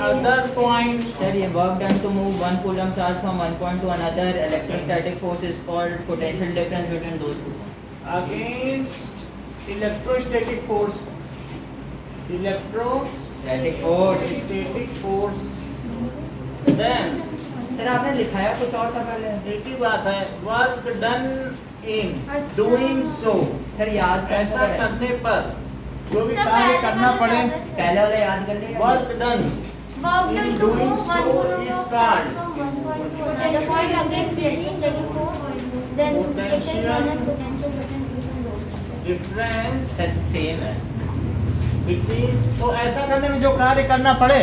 other point. Sir, ये work done to move one coulomb charge from one point to another. Electrostatic force is called potential difference between those two points. Against electrostatic force. Static force. Electrostatic force. Then sir आपने लिखाया कुछ और था पहले? एक ही बात है, work done in doing so. Sir याद ऐसा करने पर जो भी सर, कार्य पहले करना वाला पड़े, याद है। पहले वाला याद कर लिया। Work done Work done in to doing move one so coulomb is of called charge from one point to another point against static force. Then it is known as potential difference between those. Difference sir same है। Between. तो ऐसा करने में जो कार्य करना पड़े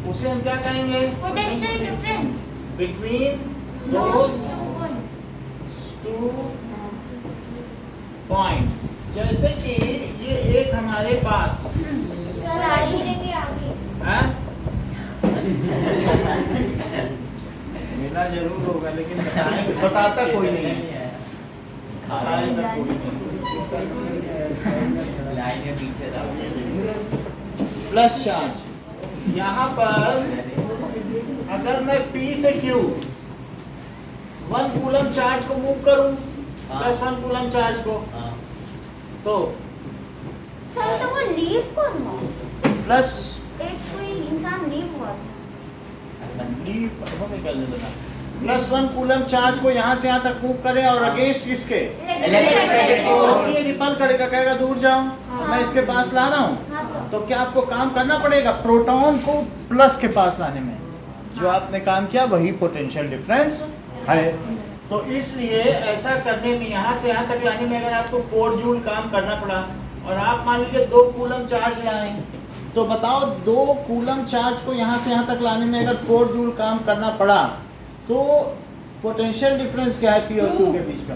उसे हम क्या कहेंगे? Potential difference. Between Those those two points. Two points. जैसे कि ये एक हमारे पास सर आगे लेके आगे। है, मिला जरूर होगा लेकिन बताता कोई नहीं है। बताएगा कोई नहीं। लाइन में पीछे था। प्लस चार्ज यहाँ पर अगर मैं P से Q 1 कूलम चार्ज को मूव करूं, प्लस 1 कूलम चार्ज को, हाँ। तो सर तो वो लीव कौन हुआ? प्लस एक कोई इंसान लीव हुआ। प्लस 1 कूलम चार्ज को यहाँ से यहाँ तक मूव करे और अगेंस्ट किसके? Electrostatic तो force। ये रिपल करेगा, कहेगा दूर जाओ, हाँ। मैं इसके पास ला रहा हूँ। हाँ सर। तो क्या आपको काम करना पड़ेगा प्रोटॉन को प्लस के पास लाने में? जो आपने काम किया वही पोटेंशियल डिफरेंस है। तो इसलिए ऐसा करने में यहाँ से यहाँ तक लाने में अगर आपको 4 जूल काम करना पड़ा और आप मान लीजिए 2 कूलम चार्ज लाएं, तो बताओ 2 कूलम चार्ज को यहाँ से यहाँ तक लाने में अगर 4 जूल काम करना पड़ा तो पोटेंशियल डिफरेंस क्या है P और Q के बीच का?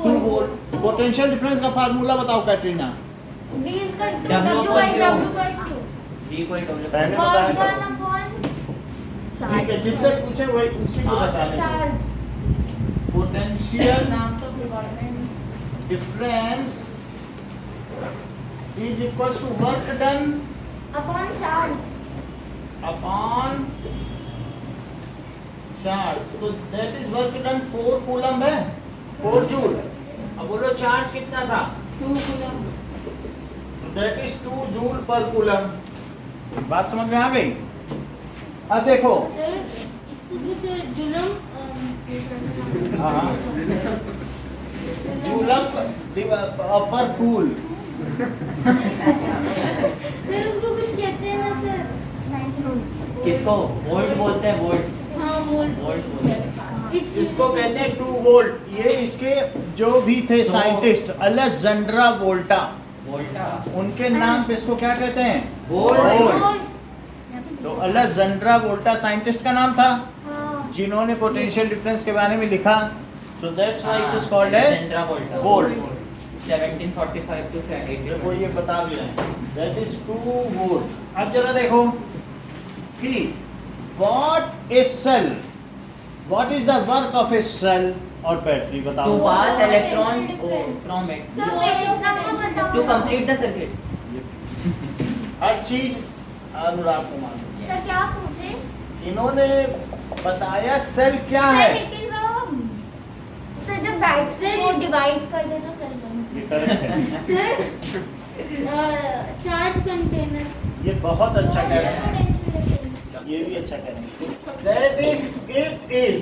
2 वोल्ट। पोटेंशियल डिफरेंस का फार्मूला बताओ कैटरीना। V is का W W by upon W by Q। D equal to W। पहले Work बताया done था। upon ठीक है, जिससे पूछे वही उसी को हाँ, बता दें। charge। पोटेंशियल नाम तो department. Difference is equals to work done Upon charge। upon charge। तो that is work done 4 coulomb है, 4 जूल। अब बोलो चार्ज कितना था? 2 कूलम। तो that is 2 जूल पर कूलम। बात समझ में आ गई? अब देखो, इसको भी जुलम हाँ, कूलम पर कूल। फिर उसको कुछ कहते हैं ना सर। किसको? वोल्ट बोलते हैं, वोल्ट। हाँ वोल्ट। वोल्ट बोलते हैं। इसको कहते हैं 2 वोल्ट। ये इसके जो भी थे तो- साइंटिस्ट अलेक्जेंड्रा वोल्टा, वोल्टा। उनके नाम पे इसको क्या कहते हैं? वोल्ट। तो अलेक्जेंड्रा वोल्टा साइंटिस्ट का नाम था हाँ। जिन्होंने पोटेंशियल डिफरेंस के बारे में लिखा। So that's why it is called as Alexandra Volta। Volt. 1745 to देखो 1800। ये बता भी रहे हैं, दैट इज 2 वोल्ट। अब जरा देखो कि what is cell, what is the work of a cell और बैटरी, To बताओ। pass Potential electrons difference। from it sir मैं इसका कुछ बताऊँ? to complete the circuit। हर चीज अनुराग कुमार सर क्या पूछे? इन्होंने बताया सेल क्या है। Sir it is a sir जब बैटरी को डिवाइड कर दे तो सेल बनता ये करेक्ट है, है। Charge container. ये बहुत अच्छा कह रहे हैं, ये भी अच्छा कह रहे हैं। That is it is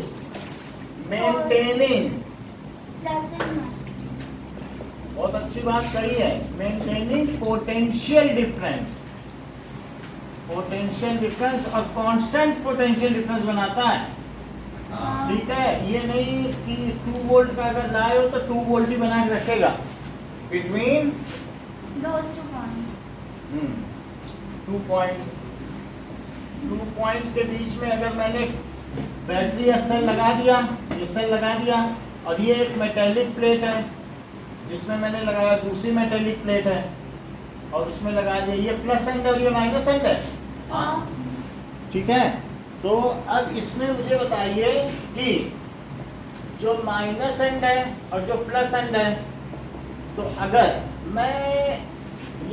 maintaining, बहुत अच्छी बात कही है, maintaining potential difference. Potential difference और कांस्टेंट पोटेंशियल डिफरेंस बनाता है। हाँ। ठीक है, ये नहीं कि 2 वोल्ट का अगर लाए हो तो 2 वोल्ट ही बना के रखेगा। Between Those 2 points। 2 points, 2 points के बीच में अगर मैंने बैटरी या सेल लगा दिया, ये सेल लगा दिया, और ये एक मेटेलिक प्लेट है जिसमें मैंने लगाया दूसरी मेटेलिक प्लेट है और उसमें लगा दिया, ये प्लस एंड और ये माइनस एंड है। हाँ। ठीक है, तो अब इसमें मुझे बताइए कि जो माइनस एंड है और जो प्लस एंड है, तो अगर मैं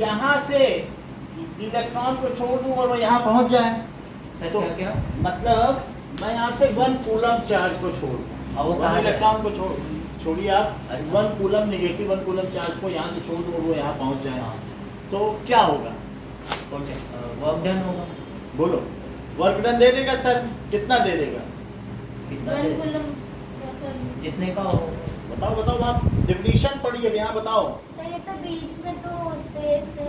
यहाँ से इलेक्ट्रॉन को छोड़ दूं और वो यहाँ पहुंच जाए, सर तो क्या क्या मतलब मैं यहाँ से 1 कूलम चार्ज को छोड़ और वो दूं, कहाँ इलेक्ट्रॉन को छोड़िए आप, अच्छा। 1 कूलम नेगेटिव 1 कूलम चार्ज को यहाँ से छोड़ दूं और वो यहाँ पहुंच जाए, हाँ। तो क्या होगा? वर्क डन होगा। बोलो, वर्क डन दे देगा सर? कितना दे देगा? कितना 1 दे- कूलम क्या सर? जितने का हो बताओ बताओ, आप डिफिनीशन पढ़िए यहाँ, बताओ। सर ये तो बीच में तो स्पेस है।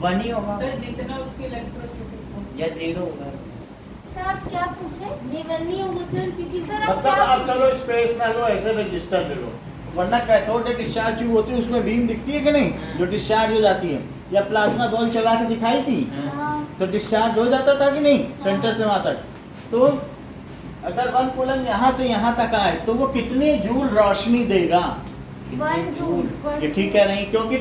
1 ही होगा सर जितना उसके इलेक्ट्रोस्टैटिक या 0 होगा। सर आप क्या पूछे? नहीं 1 नहीं होगा सर, क्योंकि सर आप मतलब क्या आप चलो स्पेस ना लो, ऐसे रजिस्टर ले लो, वरना कैथोड डिस्चार्ज ट्यूब होती है उसमें बीम दिखती है कि नहीं, जो डिस्चार्ज हो जाती है, या प्लाज्मा बॉल चला के दिखाई थी हाँ। तो डिस्चार्ज हो जाता था कि नहीं सेंटर से वहां तक। तो अगर 1 कूलम यहाँ से यहाँ तक आए तो वो कितनी जूल रोशनी देगा? 1 जूल। ये ठीक है नहीं, क्योंकि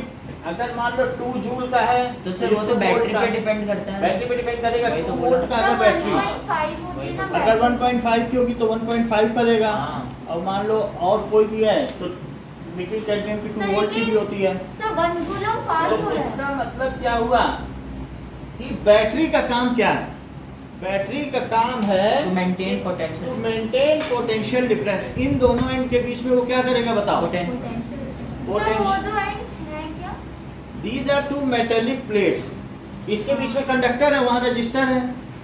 अगर मान लो 2 जूल का है तो सर वो तो बैटरी पे डिपेंड करता है। बैटरी पे डिपेंड करेगा, वही तो 2 बोला। वोल्ट का अगर बैटरी 1.5 होगी ना अगर 1.5 की होगी तो 1.5 का देगा, हाँ। और मान लो और कोई भी है तो निकल कैडमियम की 2 वोल्ट की भी होती है। सर 1 कूलम पास हो तो रहा है। इसका मतलब क्या हुआ कि बैटरी का काम क्या है? बैटरी का काम है To maintain potential. To maintain potential difference. इन दोनों एंड के बीच में वो क्या करेगा बताओ? Potential. Sir Potential. वो दो एंड्स हैं क्या? दीज आर 2 मेटेलिक प्लेट्स, इसके बीच में कंडक्टर है, वहाँ रजिस्टर है,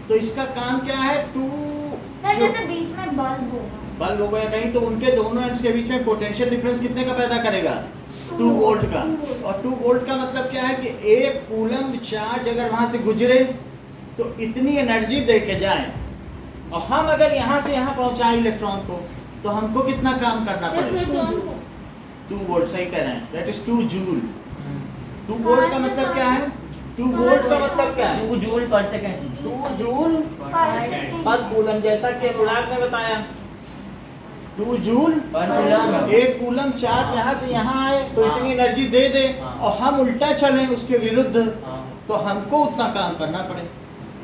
तो इसका काम क्या है? सर जैसे बीच में बल्ब होगा। बल्ब हो गया कहीं, तो उनके दोनों एंड्स के बीच में पोटेंशियल डिफरेंस कितने का पैदा करेगा? 2 वोल्ट का। और 2 वोल्ट का मतलब क्या है कि 1 कूलम चार्ज अगर वहां से गुजरे तो इतनी एनर्जी दे के जाए, और हम अगर यहाँ से यहाँ पहुंचाए इलेक्ट्रॉन को तो हमको कितना काम करना सर पड़ेगा? प्रोटॉन को 2 वोल्ट, सही कह रहे हैं, that is 2 joule. Hmm. 2 volt का मतलब क्या है? 2 वोल्ट का मतलब क्या है? 2 जूल पर सेकंड। 2 जूल पर सेकंड। पर कूलम, जैसा कि अनुराग ने बताया 2 जूल पर कूलम। 1 कूलम चार्ज यहाँ से यहाँ आए तो हाँ। इतनी एनर्जी दे दे, हाँ। और हम उल्टा चलें उसके विरुद्ध हाँ। तो हमको उतना काम करना पड़े।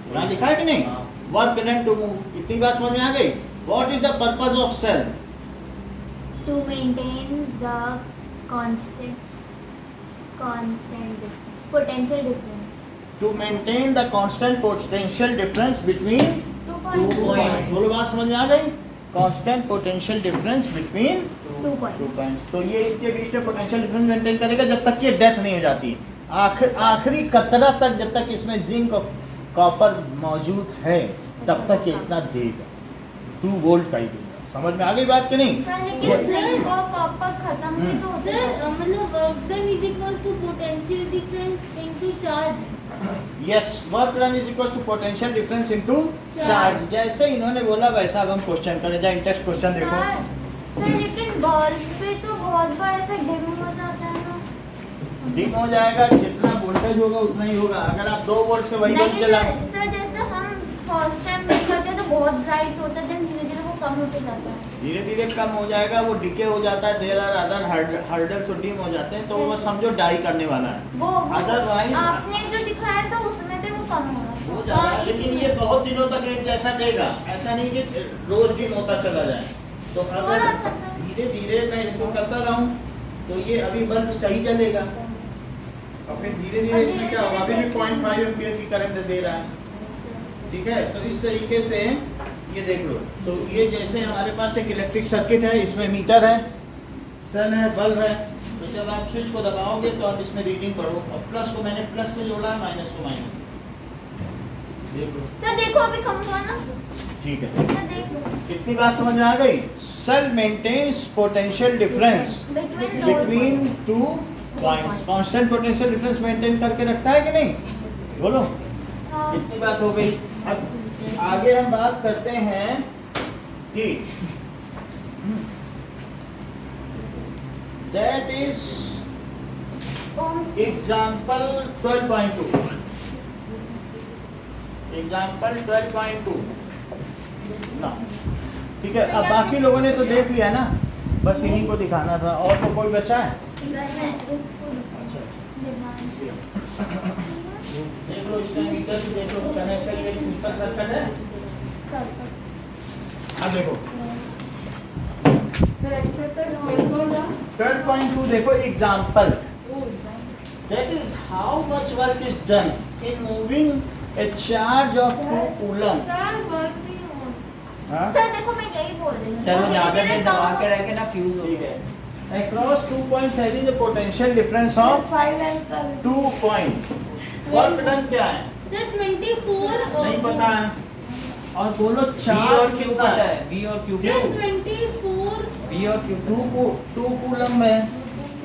यहाँ लिखा है कि नहीं? हाँ। Work done to move. इतनी बात समझ में आ गई? What is the purpose of cell? To maintain the constant potential difference. To maintain the constant potential difference between 2 Two points. बोलो, बात समझ में आ गई? Constant potential difference between 2 2 points. Points. तो ये इनके बीच में पोटेंशियल डिफरेंस मेंटेन करेगा जब तक ये डेथ नहीं हो जाती। आखिरी कतरा तक जब तक इसमें जिंक और कॉपर मौजूद है तब तक ये इतना देगा, 2 वोल्ट का ही देगा। समझ में आ गई बात कि नहीं? सर लेकिन जिंक और कॉपर खत्म हुए तो होता है। सर मतलब work done is equal to potential difference into charge. Yes, work done is equal to potential difference into charge. जैसे इन्होंने बोला वैसा अब हम क्वेश्चन करें। जाए टेक्स्ट क्वेश्चन देखो। सर लेकिन बल्ब पे तो बहुत बार ऐसा डिम हो जाता है ना। डिम हो जाएगा, जितना वोल्टेज होगा उतना ही होगा। अगर आप 2 वोल्ट से वही बल्ब नहीं जला, सर जैसे हम फर्स्ट टाइम में करते हैं तो बहुत ब्राइट होता है, देन धीरे धीरे वो कम होते जाता है। धीरे धीरे कम हो जाएगा, वो डिके हो जाता है, देर आर अदर हर्डल्स और डिम हो जाते हैं, तो वो समझो डाई करने वाला है। वो Otherwise- आपने जो दिखाया था उसमें भी वो कम हो रहा हो जाएगा, लेकिन ये बहुत दिनों तक एक जैसा देगा, ऐसा नहीं कि रोज डिम होता चला जाए। तो हो अगर रहा था सर। धीरे धीरे मैं इसको करता रहूं तो ये अभी बल्ब सही जलेगा, और फिर धीरे धीरे इसमें क्या होगा, अभी भी 0.5 एम्पियर की करंट दे रहा है। ठीक है, तो इस तरीके से ये देख लो। तो ये जैसे हमारे पास एक इलेक्ट्रिक सर्किट है, इसमें मीटर है, सन है, बल्ब है, तो जब आप स्विच को दबाओगे तो आप इसमें रीडिंग पढ़ो, और प्लस को मैंने प्लस से जोड़ा, माइनस को माइनस से। देख लो, सर देखो अभी कम हुआ ना। ठीक है। सर देख लो कितनी बात समझ में आ गई? Cell maintains potential difference between 2 points. Constant potential difference maintain करके रखता है कि नहीं? बोलो, हाँ। इतनी बात हो गई। अब आगे हम बात करते हैं कि that is Ohm's example 12.2। Example 12.2 ना, ठीक है। अब बाकी लोगों ने तो देख लिया ना, बस इन्हीं को दिखाना था। और तो कोई बचा है? देख लो, इसका मीटर से देख लो, कनेक्टर ये सिंपल सर्किट है। अब देखो 12.2 देखो, example that is how much work is done in moving a charge of 2 coulomb. Sir work नहीं हो हाँ? सर देखो मैं यही बोल रही हूँ सर वो ज्यादा देर दबा के रखे ना फ्यूज हो ठीक गया है. Across 2 points having a potential difference of 2 points. Work done क्या है? सर 24 नहीं पता है. और बोलो V और चार्ज Q कितना पता है? है V और Q सर 24 V और Q 2 कूलम है.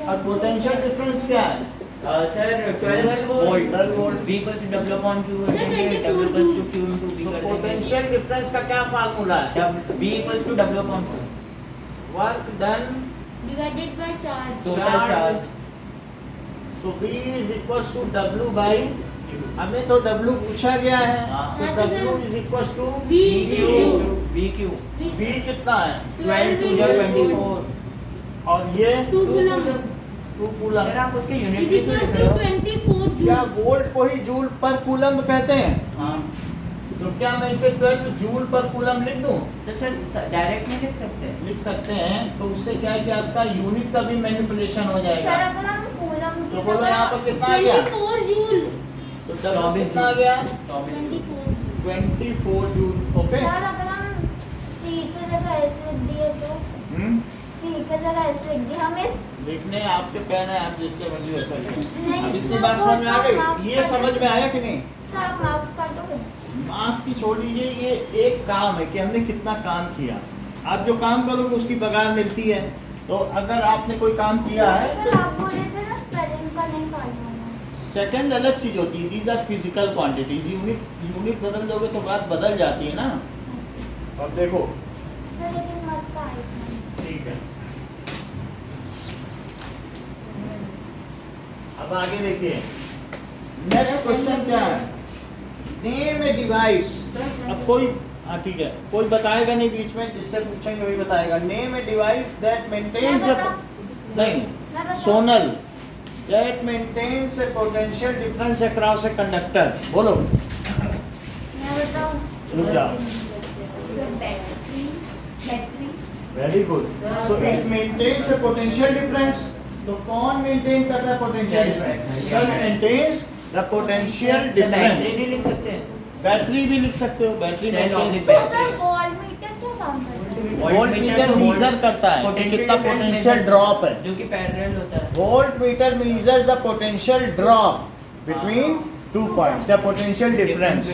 और पोटेंशियल डिफरेंस क्या है? Sir 12 volt 12 volt. V equals to W upon Q sir, 24 W equals to Q into V So कर देंगे पोटेंशियल डिफरेंस का क्या फार्मूला है? V equals to W upon Q work done divided by charge total charge so B is equals to W by हमें तो W पूछा गया है. हाँ. So W is equals to V VQ B कितना है? 12 to 24 और ये 2 कूलम 2 कूलम. सर आप उसके इज यूनिट भी तो इक्वल लिख टू रहे हो 24 क्या जूल वोल्ट को ही जूल पर कूलम कहते हैं? हाँ तो क्या मैं इसे 12 जूल पर कूलम लिख दूं? तो सर डायरेक्ट नहीं लिख सकते लिख सकते हैं. तो उससे क्या है कि आपका यूनिट का भी मैनिपुलेशन हो सर जाएगा. अगर हम कूलम तो की बोलो यहाँ पर जगह कितना आ गया? 24 जूल तो W 24 कितना आ गया? 24 24 जूल. ओके. सर अगर हम C की जगह S लिख दिए तो C की जगह S लिख दिए हम इस लिखने आपके पेन है, आप जिससे मर्जी वैसा लिखें. नहीं, अब इतनी बात समझ में आ गई? ये समझ में आया कि नहीं? सर आप मार्क्स काटोगे मार्क्स की छोड़ दीजिए. ये एक काम है कि हमने कितना काम किया. आप जो काम करोगे उसकी बगार मिलती है. तो अगर आपने कोई काम किया है सर आप बोल रहे थे ना स्पेलिंग का नहीं काटना सेकंड अलग चीज होती है. These are physical quantities. Unit बदल दोगे तो बात बदल जाती है ना. अब देखो सर लेकिन मत का ठीक है. अब आगे देखिए. नेक्स्ट क्वेश्चन क्या है? Name a device. अब कोई हाँ ठीक है, कोई बताएगा नहीं बीच में, जिससे पूछेंगे वही बताएगा. Name a device that maintains the नहीं सोनल that maintains a potential difference across a conductor. बोलो. मैं बताऊं रुक जाओ. Battery very good. So it maintains a potential difference. तो कौन मेंटेन करता है potential difference? Cell maintains the potential battery difference. नहीं लिख सकते बैटरी भी लिख सकते हो. बैटरी Cell of the तो battery. सर वोल्टमीटर क्या काम करता है वोल्टमीटर मीजर करता है कि कितना पोटेंशियल ड्रॉप है. जो कि पैरेलल होता है voltmeter measures the potential drop between 2 points या potential difference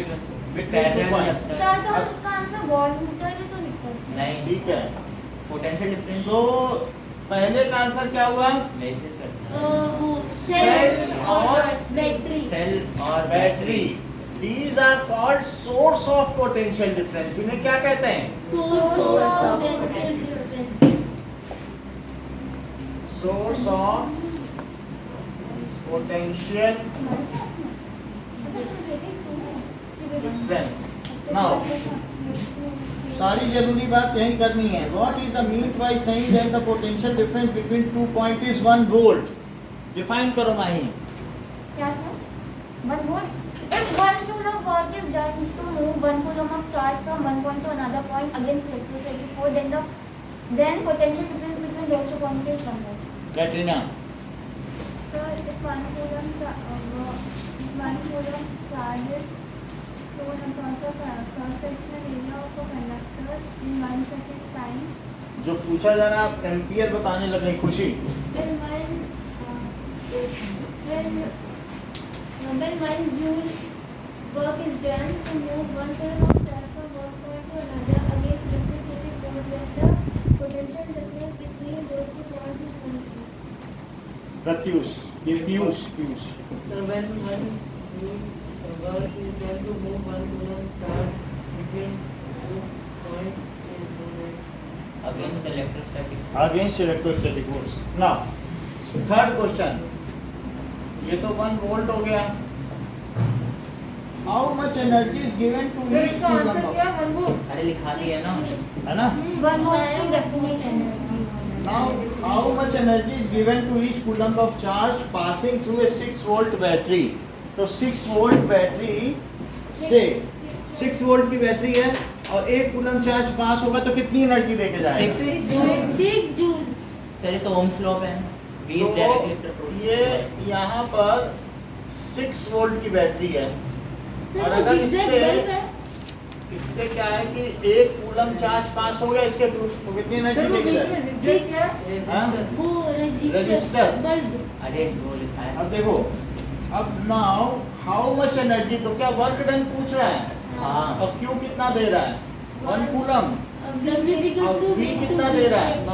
between 2 points. Sir तो हम उसका आंसर वोल्टमीटर भी तो लिख सकते हैं नहीं ठीक है. पोटेंशियल डिफरेंस सो पहले का आंसर क्या हुआ? वैसे करते वो Cell सेल और और बैटरी सेल और battery. These are called source of potential difference. इन्हें क्या कहते हैं? Source of potential difference Source of potential difference. Now सारी जरूरी बात यही करनी है. What is the mean by saying that the potential difference between 2 points is 1 volt? Define करो माही. क्या sir 1 volt if 1 joule of work is done to move 1 coulomb of charge from one point to another point against electrostatic force then potential difference between those two points is 1 volt. Katrina. So if 1 coulomb charge is thrown across the cross-sectional area of a conductor in 1 second time जो पूछा जा रहा है आप ampere बताने लगे. खुशी. when 1 joule work is done to move 1 coulomb of charge from one point to another against electrostatic force, then the potential difference between those two points is 1 joule. Pratyush. ये Piyush. So when one joule work is done to move 1 coulomb charge between 2 points is 1 volt. Against electrostatic Against electrostatic force. Now third question. ये तो 1 volt हो गया. How much energy is given to each इसका coulomb answer of? क्या 1 volt अरे लिखा दिया ना है ना? 1 वोल्ट की definite energy Now how much energy is given to each coulomb of charge passing through a 6 volt battery? तो 6 volt बैटरी से 6 वोल्ट की बैटरी है और 1 कूलम चार्ज पास होगा तो कितनी एनर्जी देके जाएगा? 6 जूल सर ये तो ओम्स लॉ है V is तो directly proportional ये यहाँ पर 6 वोल्ट की बैटरी है और अगर इससे क्या है कि 1 कूलम चार्ज पास हो गया इसके थ्रू तो कितनी एनर्जी देगा? हाँ? वो रजिस्टर। बल्ब। अरे वो लिखा है। अब देखो, अब नाउ हाउ मच एनर्जी, तो क्या वर्क डन पूछ रहा है हाँ। और क्यू कितना दे रहा है 1 कूलम, W और V कितना दे रहा है?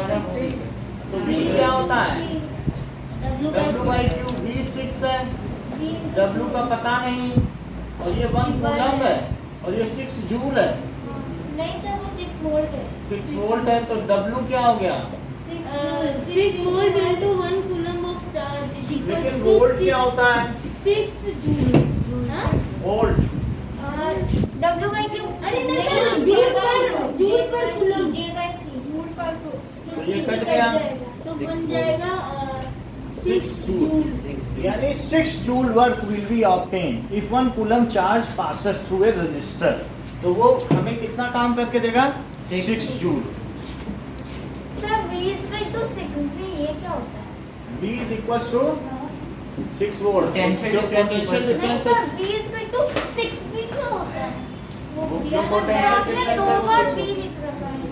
तो V क्या होता है? W बाई क्यू, V 6 है, W का पता नहीं और ये 1 कूलम है और ये 6 जूल है, नहीं सर वो 6 वोल्ट है। 6 वोल्ट है तो W क्या हो गया? 6 volt into 1 coulomb of charge is equal लेकिन to वोल्ट क्या होता है? 6 जूल। हाँ? वोल्ट। W by Q। अरे नहीं सर जूल पर coulomb J by C। Joule पर तो ये कट गया। तो बन जाएगा 6 जूल। यानी 6 joule work will be obtain if 1 coulomb charge passes through a register. तो वो हमें कितना काम करके देगा? 6 joule. Sir V is equal to 6V, ये क्या होता है? V is equals to 6 volt. Potential difference equals to- नहीं sir V is equal to 6V क्या होता है? वो दिया जो था, potential आपने difference 2 है वो बार 6 V लिख रखा है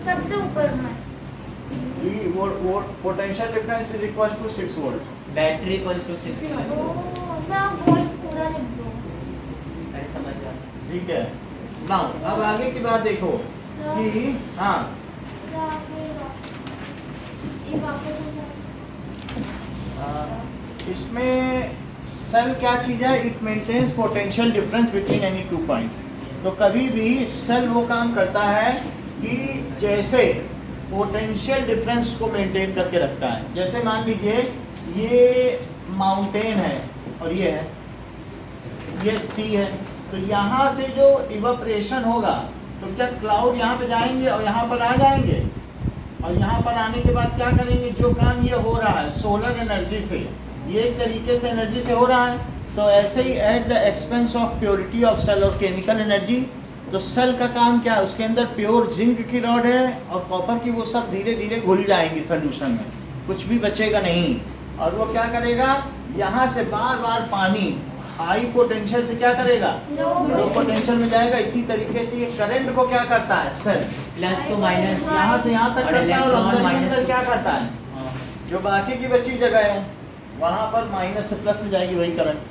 सबसे ऊपर में। वो potential difference is equals to 6 volt. Battery equals to 6 oh sir आप वोल्ट पूरा लिख दो। अरे समझ गया। ठीक है। नाउ अब आगे की बात देखो कि हाँ सर आप ये वापस समझा इसमें सेल क्या चीज़ है? It maintains potential difference between any 2 points. तो कभी भी सेल वो काम करता है कि जैसे पोटेंशियल डिफरेंस को मेंटेन करके रखता है। जैसे मान लीजिए ये माउंटेन है और ये है, ये सी है, तो यहाँ से जो इवापोरेशन होगा तो क्या क्लाउड यहाँ पे जाएंगे और यहाँ पर आ जाएंगे और यहाँ पर आने के बाद क्या करेंगे? जो काम ये हो रहा है सोलर एनर्जी से, ये एक तरीके से एनर्जी से हो रहा है, तो ऐसे ही at the expense of purity of cell और केमिकल एनर्जी। तो सेल का काम क्या है? उसके अंदर प्योर जिंक की रॉड है और कॉपर की, वो सब धीरे धीरे घुल जाएंगी सोल्यूशन में, कुछ भी बचेगा नहीं। और वो क्या करेगा? यहाँ से बार बार पानी हाई पोटेंशियल से क्या करेगा? लो पोटेंशियल में जाएगा। इसी तरीके से ये करंट को क्या करता है? सेल प्लस टू माइनस यहाँ से यहाँ तक करता है और अंदर के अंदर क्या करता है? हाँ। जो बाकी की बची जगह है वहाँ पर माइनस से प्लस में जाएगी वही current.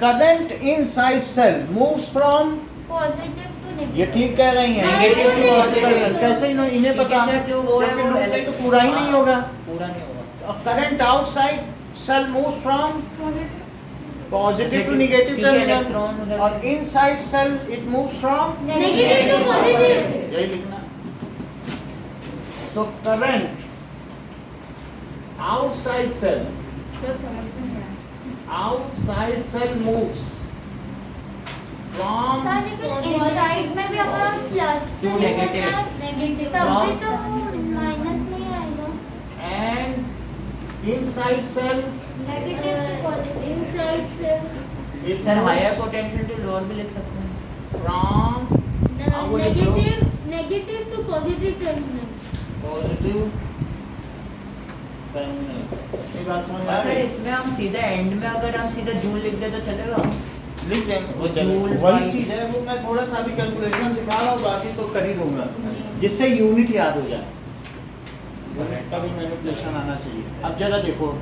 Current inside cell moves from, positive to negative. ये ठीक कह रही हैं, Negative to पॉजिटिव। कैसे इन्हें पता? क्योंकि सर जो वो क्योंकि तो पूरा ही नहीं होगा। पूरा नहीं होगा। Current outside cell moves from positive to negative क्योंकि टर्मिनल इलेक्ट्रॉन उधर और से- inside cell it moves from negative to positive. यही लिखना। So current outside cell, outside cell moves from sir लेकिन इनसाइड में भी अगर हम प्लस To negative. नेगेटिव। तब भी तो माइनस नहीं आएगा। and inside cell negative to positive. Inside cell it sir moves higher potential to lower भी लिख सकते हैं। from would it negative to positive terminal. positive terminal। ये बात समझ आ सर गई? इसमें हम सीधा एंड में अगर हम सीधा जूल लिख दे तो चलेगा? लिख देंगे वो जूल वही बाई- चीज है। वो मैं थोड़ा सा भी कैलकुलेशन सिखा रहा हूँ, बाकी तो कर ही दूंगा जिससे यूनिट याद हो जाए। यूनिट का भी मैनिपुलेशन आना चाहिए। अब जरा देखो,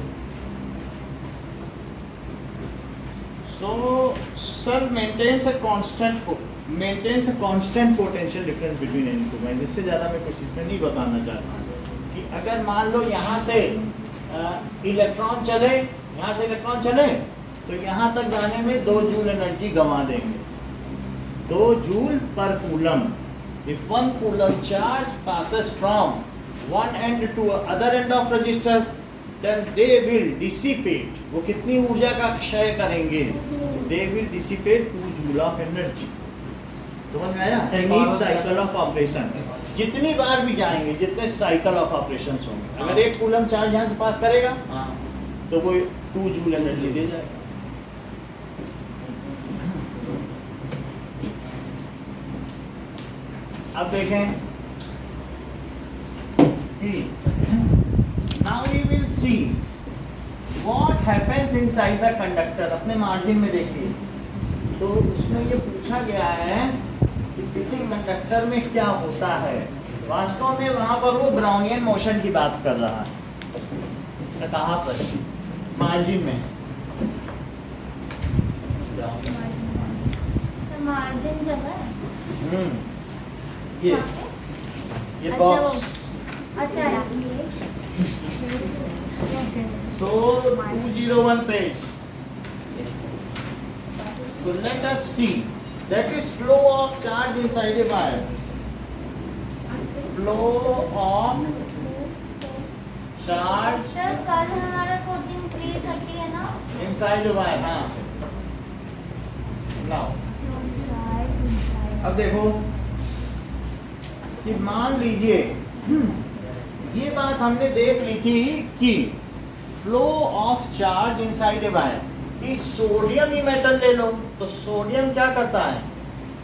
so cell maintains a constant potential difference between any two. मैं जिससे ज़्यादा मैं कुछ इसमें नहीं बताना चाहता कि अगर मान लो यहाँ से इलेक्ट्रॉन चले, यहाँ से इलेक्ट्रॉन चले तो यहाँ तक जाने में 2 जूल एनर्जी गंवा देंगे, 2 जूल पर coulomb. If 1 coulomb charge passes from one end to other end of resistor, then they will dissipate। वो कितनी ऊर्जा का क्षय करेंगे? They will dissipate 2 joule of energy। समझ में आया? Sir, In each power cycle of operation, जितनी बार भी जाएंगे, जितने साइकिल ऑफ ऑपरेशन होंगे, अगर 1 कूलम चार्ज यहाँ से पास करेगा हाँ। तो वो 2 जूल एनर्जी दे जाएगा। अब देखें कि now we will see what happens inside the conductor, अपने मार्जिन में देखिए, तो उसमें ये पूछा गया है कि किसी कंडक्टर में क्या होता है। वास्तव में वहां पर वो ब्राउनियन मोशन की बात कर रहा है। तो कहाँ पर? मार्जिन में मार्जिन जगह है ये वहाँ पे? ये अच्छा, बॉक्स। अच्छा है ये So 201 page. So let us see. That is flow of charge inside a wire. Flow of charge sir कल हमारा कोचिंग 3:30 है ना? inside a wire. हाँ. Now. अब देखो कि मान लीजिए ये बात हमने देख ली थी कि flow of charge inside a wire, कि सोडियम ही मेटल ले लो तो सोडियम क्या करता है,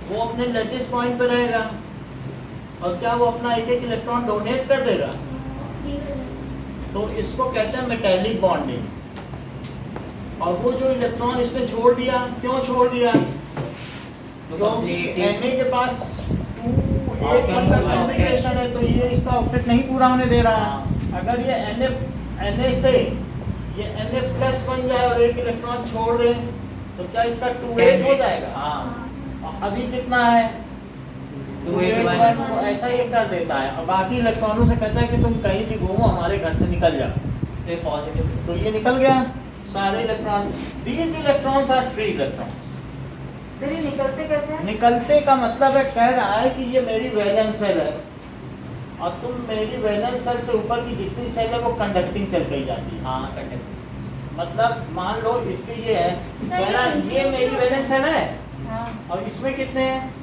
वो अपने लेटिस पॉइंट पे रहेगा और क्या वो अपना एक एक इलेक्ट्रॉन डोनेट कर देगा, तो इसको कहते हैं मेटेलिक बॉन्डिंग। और वो जो इलेक्ट्रॉन इसने छोड़ दिया, क्यों छोड़ दिया, क्योंकि Na के पास 2 कॉन्फ़िगरेशन है, तो ये इसका ऑक्टेट नहीं पूरा होने दे रहा है। अगर ये Na से ये Na प्लस बन जाए और एक इलेक्ट्रॉन छोड़ दे तो क्या इसका 2 हो जाएगा। हाँ, और अभी कितना है 281, तो ऐसा ये कर देता है और बाकी इलेक्ट्रॉनों से कहता है कि तुम कहीं भी घूमो, हमारे घर से निकल जाओ, तो पॉजिटिव। तो ये निकल गया सारे electron. These electrons are free electron. फिर ये निकलते कैसे हैं? निकलते का मतलब है, कह रहा है कि ये मेरी वैलेंस सेल है और तुम मेरी वैलेंस सेल से ऊपर की जितनी सेल है वो कंडक्टिंग सेल कही जाती है। हाँ, कंडक्ट। मतलब मान लो इसके ये है, कह रहा ये मेरी वैलेंस सेल है हाँ। और इसमें कितने हैं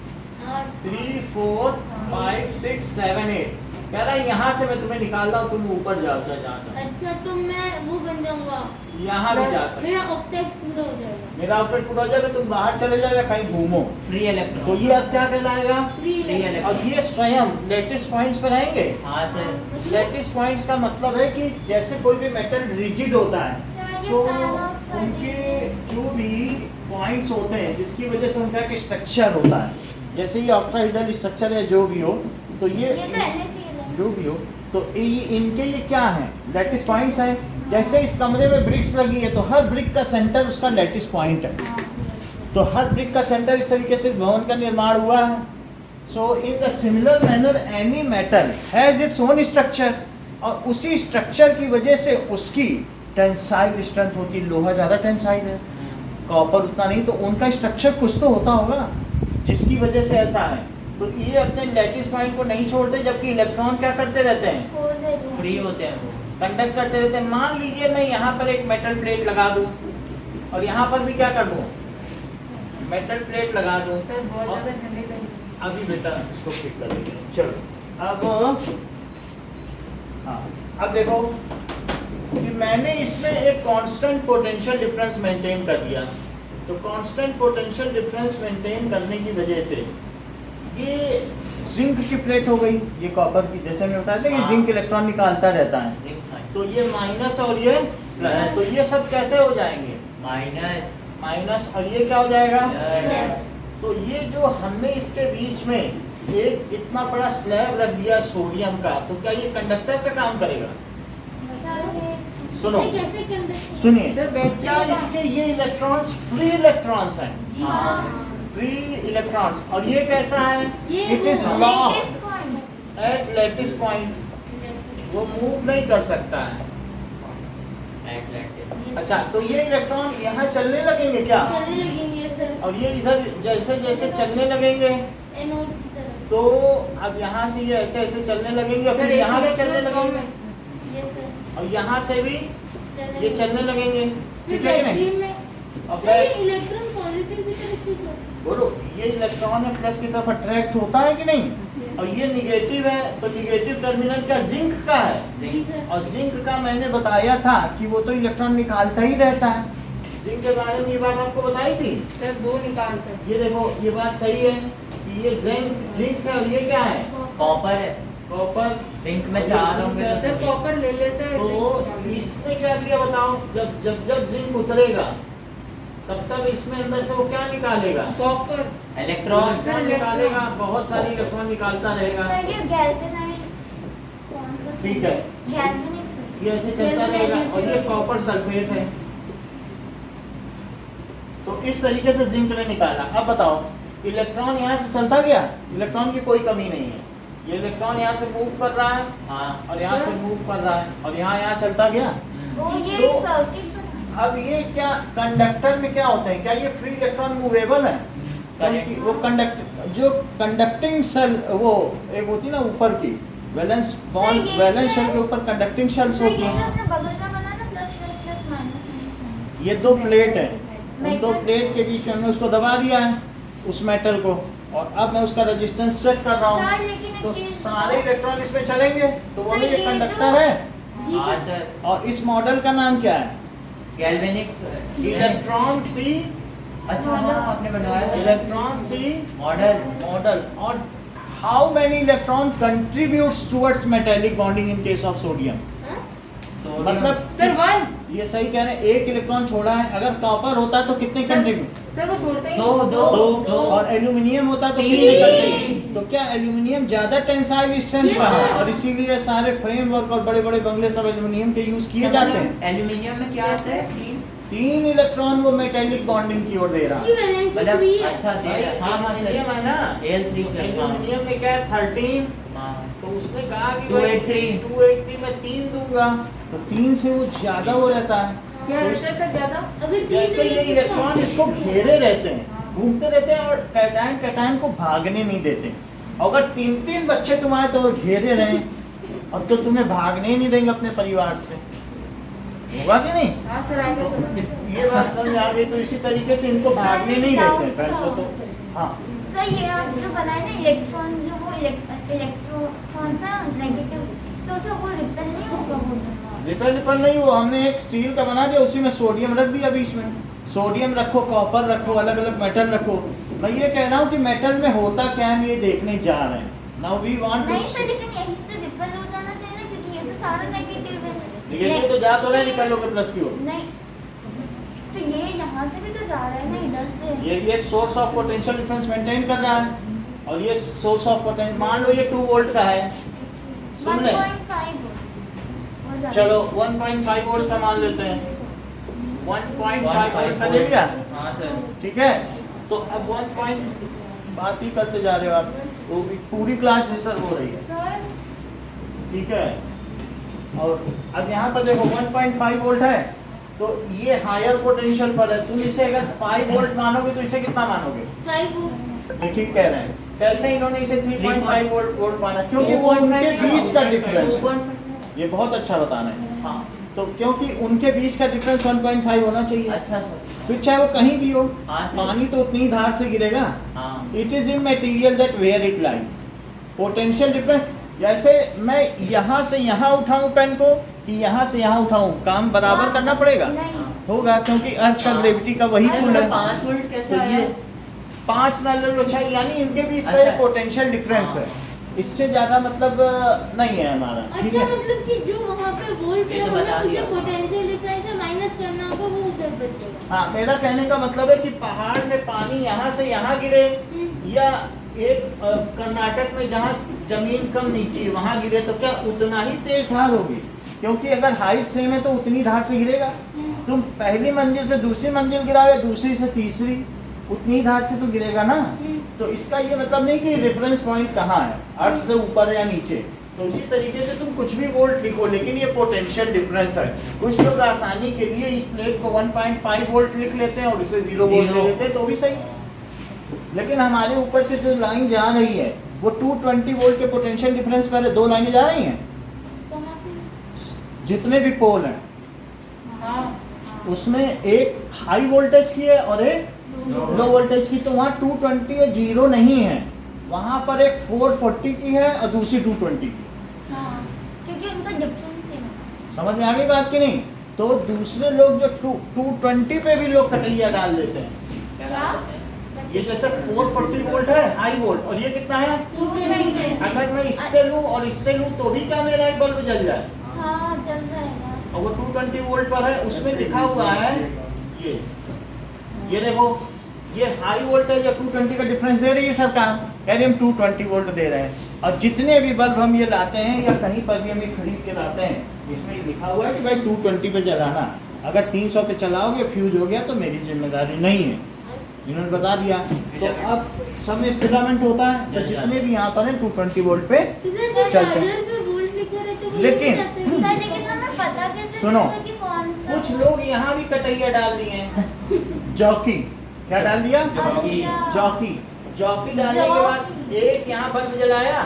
3 4 5 6 7 8, कह रहा है यहाँ से मैं तुम्हें निकाल रहा हूँ, तुम ऊपर जाओ जहाँ जाओ, अच्छा तो मैं वो बन जाऊंगा, यहाँ भी जा सकते, मेरा ऑक्टेट पूरा हो जाएगा। मेरा आउटपुट पूरा हो जाएगा, तुम बाहर चले जाओ या कहीं घूमो, फ्री तो इलेक्ट्रॉन। ये अब क्या कहलाएगा, फ्री फ्री इलेक्ट्रॉन। और ये स्वयं लेटिस पॉइंट्स पर रहेंगे। हाँ सर। लेटिस पॉइंट्स का मतलब है कि जैसे कोई भी मेटल रिजिड होता है सर ये तो पैराग्राफ का उनके जो भी पॉइंट्स होते हैं जिसकी वजह से उनका एक स्ट्रक्चर होता है, जैसे ये ऑक्टाहेड्रल स्ट्रक्चर है जो भी हो, तो ये तो NaCl है। जो भी हो, तो इनके ये क्या है, लेटिस पॉइंट्स हैं। जैसे इस कमरे में ब्रिक्स लगी है तो हर ब्रिक का सेंटर उसका लेटिस पॉइंट है, तो हर ब्रिक का सेंटर इस तरीके से इस भवन का निर्माण हुआ है। So in the similar manner any metal has its own structure, और उसी स्ट्रक्चर की वजह से उसकी टेंसाइल स्ट्रेंथ होती है। लोहा ज़्यादा टेंसाइल है, कॉपर उतना नहीं, तो उनका स्ट्रक्चर कुछ तो होता होगा जिसकी वजह से ऐसा है। तो ये अपने लेटिस पॉइंट को नहीं छोड़ते, जबकि इलेक्ट्रॉन क्या करते रहते हैं, छोड़ दे दूँ। फ्री होते हैं वो। कंडक्ट करते रहते हैं। मान लीजिए मैं यहाँ पर एक मेटल प्लेट लगा दूँ और यहाँ पर भी क्या कर दूँ, मेटल प्लेट लगा दूँ। सर बहुत ज़्यादा ठंडी लगी। अभी बेटा इसको फिट कर देंगे। चलो अब हाँ, अब देखो कि मैंने इसमें एक कांस्टेंट पोटेंशियल डिफरेंस मेंटेन कर दिया, तो कांस्टेंट पोटेंशियल डिफरेंस मेंटेन करने की वजह से ये जिंक की प्लेट हो गई, ये कॉपर की, जैसे मैं बताया था कि हाँ। जिंक इलेक्ट्रॉन निकालता रहता है, जिंक माइनस। तो ये माइनस और ये प्लस, तो ये सब कैसे हो जाएंगे, माइनस माइनस और ये क्या हो जाएगा, प्लस। तो ये जो हमने इसके बीच में एक इतना बड़ा स्लैब रख दिया सोडियम का, तो क्या ये कंडक्टर का काम करेगा, सर ये सुनो ये कैसे कंडक्ट? सुनिए, सर बैटरी क्या इसके ये इलेक्ट्रॉन्स फ्री इलेक्ट्रॉन्स हैं, हाँ। फ्री इलेक्ट्रॉन्स, और ये कैसा है, ये इट इज वो lock latest point. At lattice point, वो मूव नहीं कर सकता है। अच्छा, तो ये इलेक्ट्रॉन यहाँ चलने लगेंगे क्या, चलने लगेंगे सर, और ये इधर जैसे जैसे चलने लगेंगे एनोड की तरफ। तो अब यहाँ से ये ऐसे ऐसे चलने लगेंगे और सर फिर एक यहाँ भी चलने इलेक्ट्रॉन कम लगेंगे है। ये सर और यहाँ से भी चलने ये चलने लगेंगे, फिर ठीक है कि बैटरी नहीं, में और सर ये फिर इलेक्ट्रॉन पॉजिटिव की तरफ क्यों जाता बोलो ये इलेक्ट्रॉन है प्लस की तरफ अट्रैक्ट होता है कि नहीं, है? और ये निगेटिव है, तो निगेटिव टर्मिनल क्या जिंक का है, जी सर। और जिंक का मैंने बताया था कि वो तो इलेक्ट्रॉन निकालता ही रहता है। जिंक के बारे में ये बात आपको बताई थी, सर 2 निकालते हैं। ये देखो ये बात सही है कि ये जिंक है और ये क्या है, कॉपर है। कॉपर जिंक में 4 होंगे सर कॉपर ले लेते हैं तो इसने क्या किया बताओ, जब जिंक उतरेगा तब इसमें अंदर से वो क्या निकालेगा, कॉपर इलेक्ट्रॉन। इलेक्ट्रॉन निकालेगा, बहुत सारी इलेक्ट्रॉन निकालता रहेगा। सर ये गैल्वेनाइड कौन सा सर? ठीक है, गैल्वेनिक सर। ये ऐसे चलता रहेगा और ये कॉपर सल्फेट है। तो इस तरीके से जिंक ने निकाला। अब बताओ इलेक्ट्रॉन यहाँ से चलता गया, इलेक्ट्रॉन की कोई कमी नहीं है, ये इलेक्ट्रॉन यहाँ से मूव कर रहा है हाँ। और यहाँ से मूव कर रहा है और यहाँ चलता गया। वो ये तो- सर्किट अब ये क्या कंडक्टर में क्या होते हैं, क्या ये फ्री इलेक्ट्रॉन मूवेबल है? क्योंकि वो जो कंडक्टिंग सेल वो एक होती है ना ऊपर की वैलेंस बॉन्ड, ये वैलेंस क्या शेल के ऊपर कंडक्टिंग शेल्स सर होती ये हैं। अपने बगल में बना ना plus plus plus minus minus. ये 2 प्लेट है, उन 2 प्लेट के बीच में हमने उसको दबा दिया है उस मेटल को, और अब मैं उसका रेजिस्टेंस चेक कर रहा सर हूँ। लेकिन तो एक चीज सारे इलेक्ट्रॉन इसमें चलेंगे, तो सर, बोलो ये ये कंडक्टर जो- है। जी हाँ सर। सर, और इस मॉडल का नाम क्या है? गैल्वेनिक। इलेक्ट्रॉन सी, अच्छा हाँ, आपने बनवाया था इलेक्ट्रॉन सी मॉडल। मॉडल। और how many electron contributes towards metallic bonding in case of sodium? मतलब सर 1 ये सही कह रहे हैं, 1 इलेक्ट्रॉन छोड़ा है। अगर कॉपर होता तो कितने कंट्रीब्यूट? सर वो छोड़ते ही दो। और एल्यूमिनियम होता तो 3 कितने कंट्रीब्यूट? तो क्या एल्यूमिनियम ज्यादा टेंसाइल स्ट्रेंथ का है और इसीलिए सारे फ्रेमवर्क और बड़े बड़े बंगले सब एल्यूमिनियम के यूज किए जाते हैं। एल्यूमिनियम में क्या आता है? 3 इलेक्ट्रॉन वो मेटेलिक बॉन्डिंग की ओर दे रहा है। ये वैलेंसी मतलब 3 है। अच्छा दे रहा है। हाँ हाँ सर, एल्यूमिनियम है ना, Al3+। एल्यूमिनियम में क्या है 13, हाँ तो उसने कहा कि 283 283 में 3 दूंगा, तो 3 से वो ज्यादा हो रहता है। क्या रहता है सर ज्यादा? अगर 3 जैसे ये इलेक्ट्रॉन इसको घेरे रहते हैं, घूमते रहते हैं और कैटायन को भागने नहीं देते। अगर 3 बच्चे तुम्हारे तो घेरे रहे और तो तुम्हें भागने ही नहीं देंगे अपने परिवार से, होगा कि नहीं? हाँ सर आगे सर। ये बात समझ आ गई। तो इसी तरीके से इनको भागने नहीं देते पैसों से। हाँ सर ये आप जो बनाए ना इलेक्ट्रॉन, जो वो इलेक्ट्रॉन कौन सा नेगेटिव, तो उसमें वो रिपल नहीं होगा वो? रिपेल नहीं, वो हमने एक स्टील का बना दिया, उसी में सोडियम रख दिया बीच में। सोडियम रखो, कॉपर रखो, अलग अलग मेटल रखो। मैं ये कह रहा हूँ कि मेटल में होता क्या है, हम ये देखने जा रहे हैं। नाउ वी वांट नहीं टू सर, लेकिन यहीं से रिपल हो जाना चाहिए ना, क्योंकि ये तो सारा नेगेटिव है। निगेटिव तो जा तो रहा है, निकल लो के प्लस की ओर। नहीं, तो ये यहाँ से भी तो जा रहा है ना, इधर से। ये source of potential difference maintain कर रहा है, और ये सोर्स ऑफ पोटेंशियल, मान लो ये 2 वोल्ट का है, सुन ले, 1.5 हो जाता है। चलो 1.5 वोल्ट का मान लेते हैं, 1.5 वोल्ट का ले लिया, हाँ सर। ठीक है। तो अब 1 पॉइंट बात ही करते जा रहे हो आप, वो पूरी क्लास डिस्टर्ब हो रही है, सर ठीक है। और अब यहाँ पर देखो 1.5 वोल्ट है, तो ये हायर पोटेंशियल पर है। तुम इसे अगर 5 वोल्ट मानोगे तो इसे कितना मानोगे? 5 ये ठीक कह रहे हैं। कैसे इन्होंने इसे 3.5 वोल्ट माना? क्योंकि वो उनके बीच का डिफरेंस है। ये बहुत अच्छा बताना है। हाँ तो क्योंकि उनके बीच का डिफरेंस 1.5 होना चाहिए, अच्छा सर। फिर चाहे वो कहीं भी हो, हाँ सर। पानी तो उतनी ही धार से गिरेगा। हाँ it is in material that where it lies. Potential difference, जैसे मैं यहाँ से यहाँ उठाऊं पेन को कि यहाँ से यहाँ उठाऊं, काम बराबर करना पड़ेगा, नहीं, होगा, क्योंकि अर्थ का ग्रेविटी का वही अरे पुल है। 5 वोल्ट कैसे तो आया? ये 5 नल अच्छा, यानी इनके बीच का अच्छा। पोटेंशियल डिफरेंस है, इससे ज्यादा मतलब नहीं है हमारा, ठीक अच्छा, है। मतलब कि जो वहाँ पे वोल्ट ये है तो बता हमें दिया। उसे पोटेंशियल डिफरेंस से माइनस करना होगा, वो उधर बचेगा। हाँ, मेरा कहने का मतलब है कि पहाड़ में पानी यहाँ से यहाँ गिरे, या एक कर्नाटक में जहाँ जमीन कम नीचे है, वहाँ गिरे, तो क्या उतना ही तेज धार होगी? क्योंकि अगर हाइट सेम है तो उतनी धार से गिरेगा। तुम पहली मंजिल से दूसरी मंजिल गिराओ या दूसरी से तीसरी, उतनी धार से तो गिरेगा ना। तो इसका ये मतलब नहीं कि रेफरेंस पॉइंट कहाँ है, अर्थ से ऊपर या नीचे। तो उसी तरीके से तुम कुछ भी वोल्ट लिखो, लेकिन ये पोटेंशियल डिफरेंस है। कुछ लोग आसानी के लिए इस प्लेट को 1.5 वोल्ट लिख लेते हैं और इसे 0 वोल्ट ले लेते हैं, तो भी सही। लेकिन हमारे ऊपर से जो लाइन जा रही है वो 220 वोल्ट के पोटेंशियल डिफरेंस पर 2 लाइनें जा रही हैं, कहाँ पे? जितने भी पोल हैं हाँ उसमें एक हाई वोल्टेज की है और एक लो वोल्टेज की। तो वहाँ 220 है, 0 नहीं है, वहाँ पर एक 440 की है और दूसरी 220 की। हाँ, क्योंकि उनका डिफरेंस है। समझ में आ गई बात कि नहीं? तो दूसरे लोग जो 220 पे भी लोग कटैया डाल देते हैं, क्या? ये जैसे 440 वोल्ट है हाई वोल्ट, और ये कितना है? 220 अगर मैं इससे लूं और इससे लूं तो भी क्या मेरा एक बल्ब जल जाए? हाँ चल जाएगा। और वो 220 वोल्ट पर है, उसमें लिखा हुआ है ये देखो, ये हाई वोल्टेज और 220 का डिफरेंस दे रही है सरकार, कह रही हम 220 वोल्ट दे रहे हैं। और जितने भी बल्ब हम ये लाते हैं या कहीं पर भी हम ये खरीद के लाते हैं, इसमें लिखा हुआ है कि भाई 220 पे जलाना, अगर 300 पे चलाओगे फ्यूज हो गया तो मेरी जिम्मेदारी नहीं है, इन्होंने बता दिया। तो अब सब में फिलामेंट होता है, तो जितने भी यहाँ पर है 220 वोल्ट पे चलते हैं। लेकिन हमें पता कैसे सुनो, चलेगा कि कौन सा कुछ लोग यहाँ भी कटैया डाल दिए हैं जॉकी, क्या डाल दिया? जॉकी। जॉकी डालने के बाद एक यहाँ बल्ब जलाया,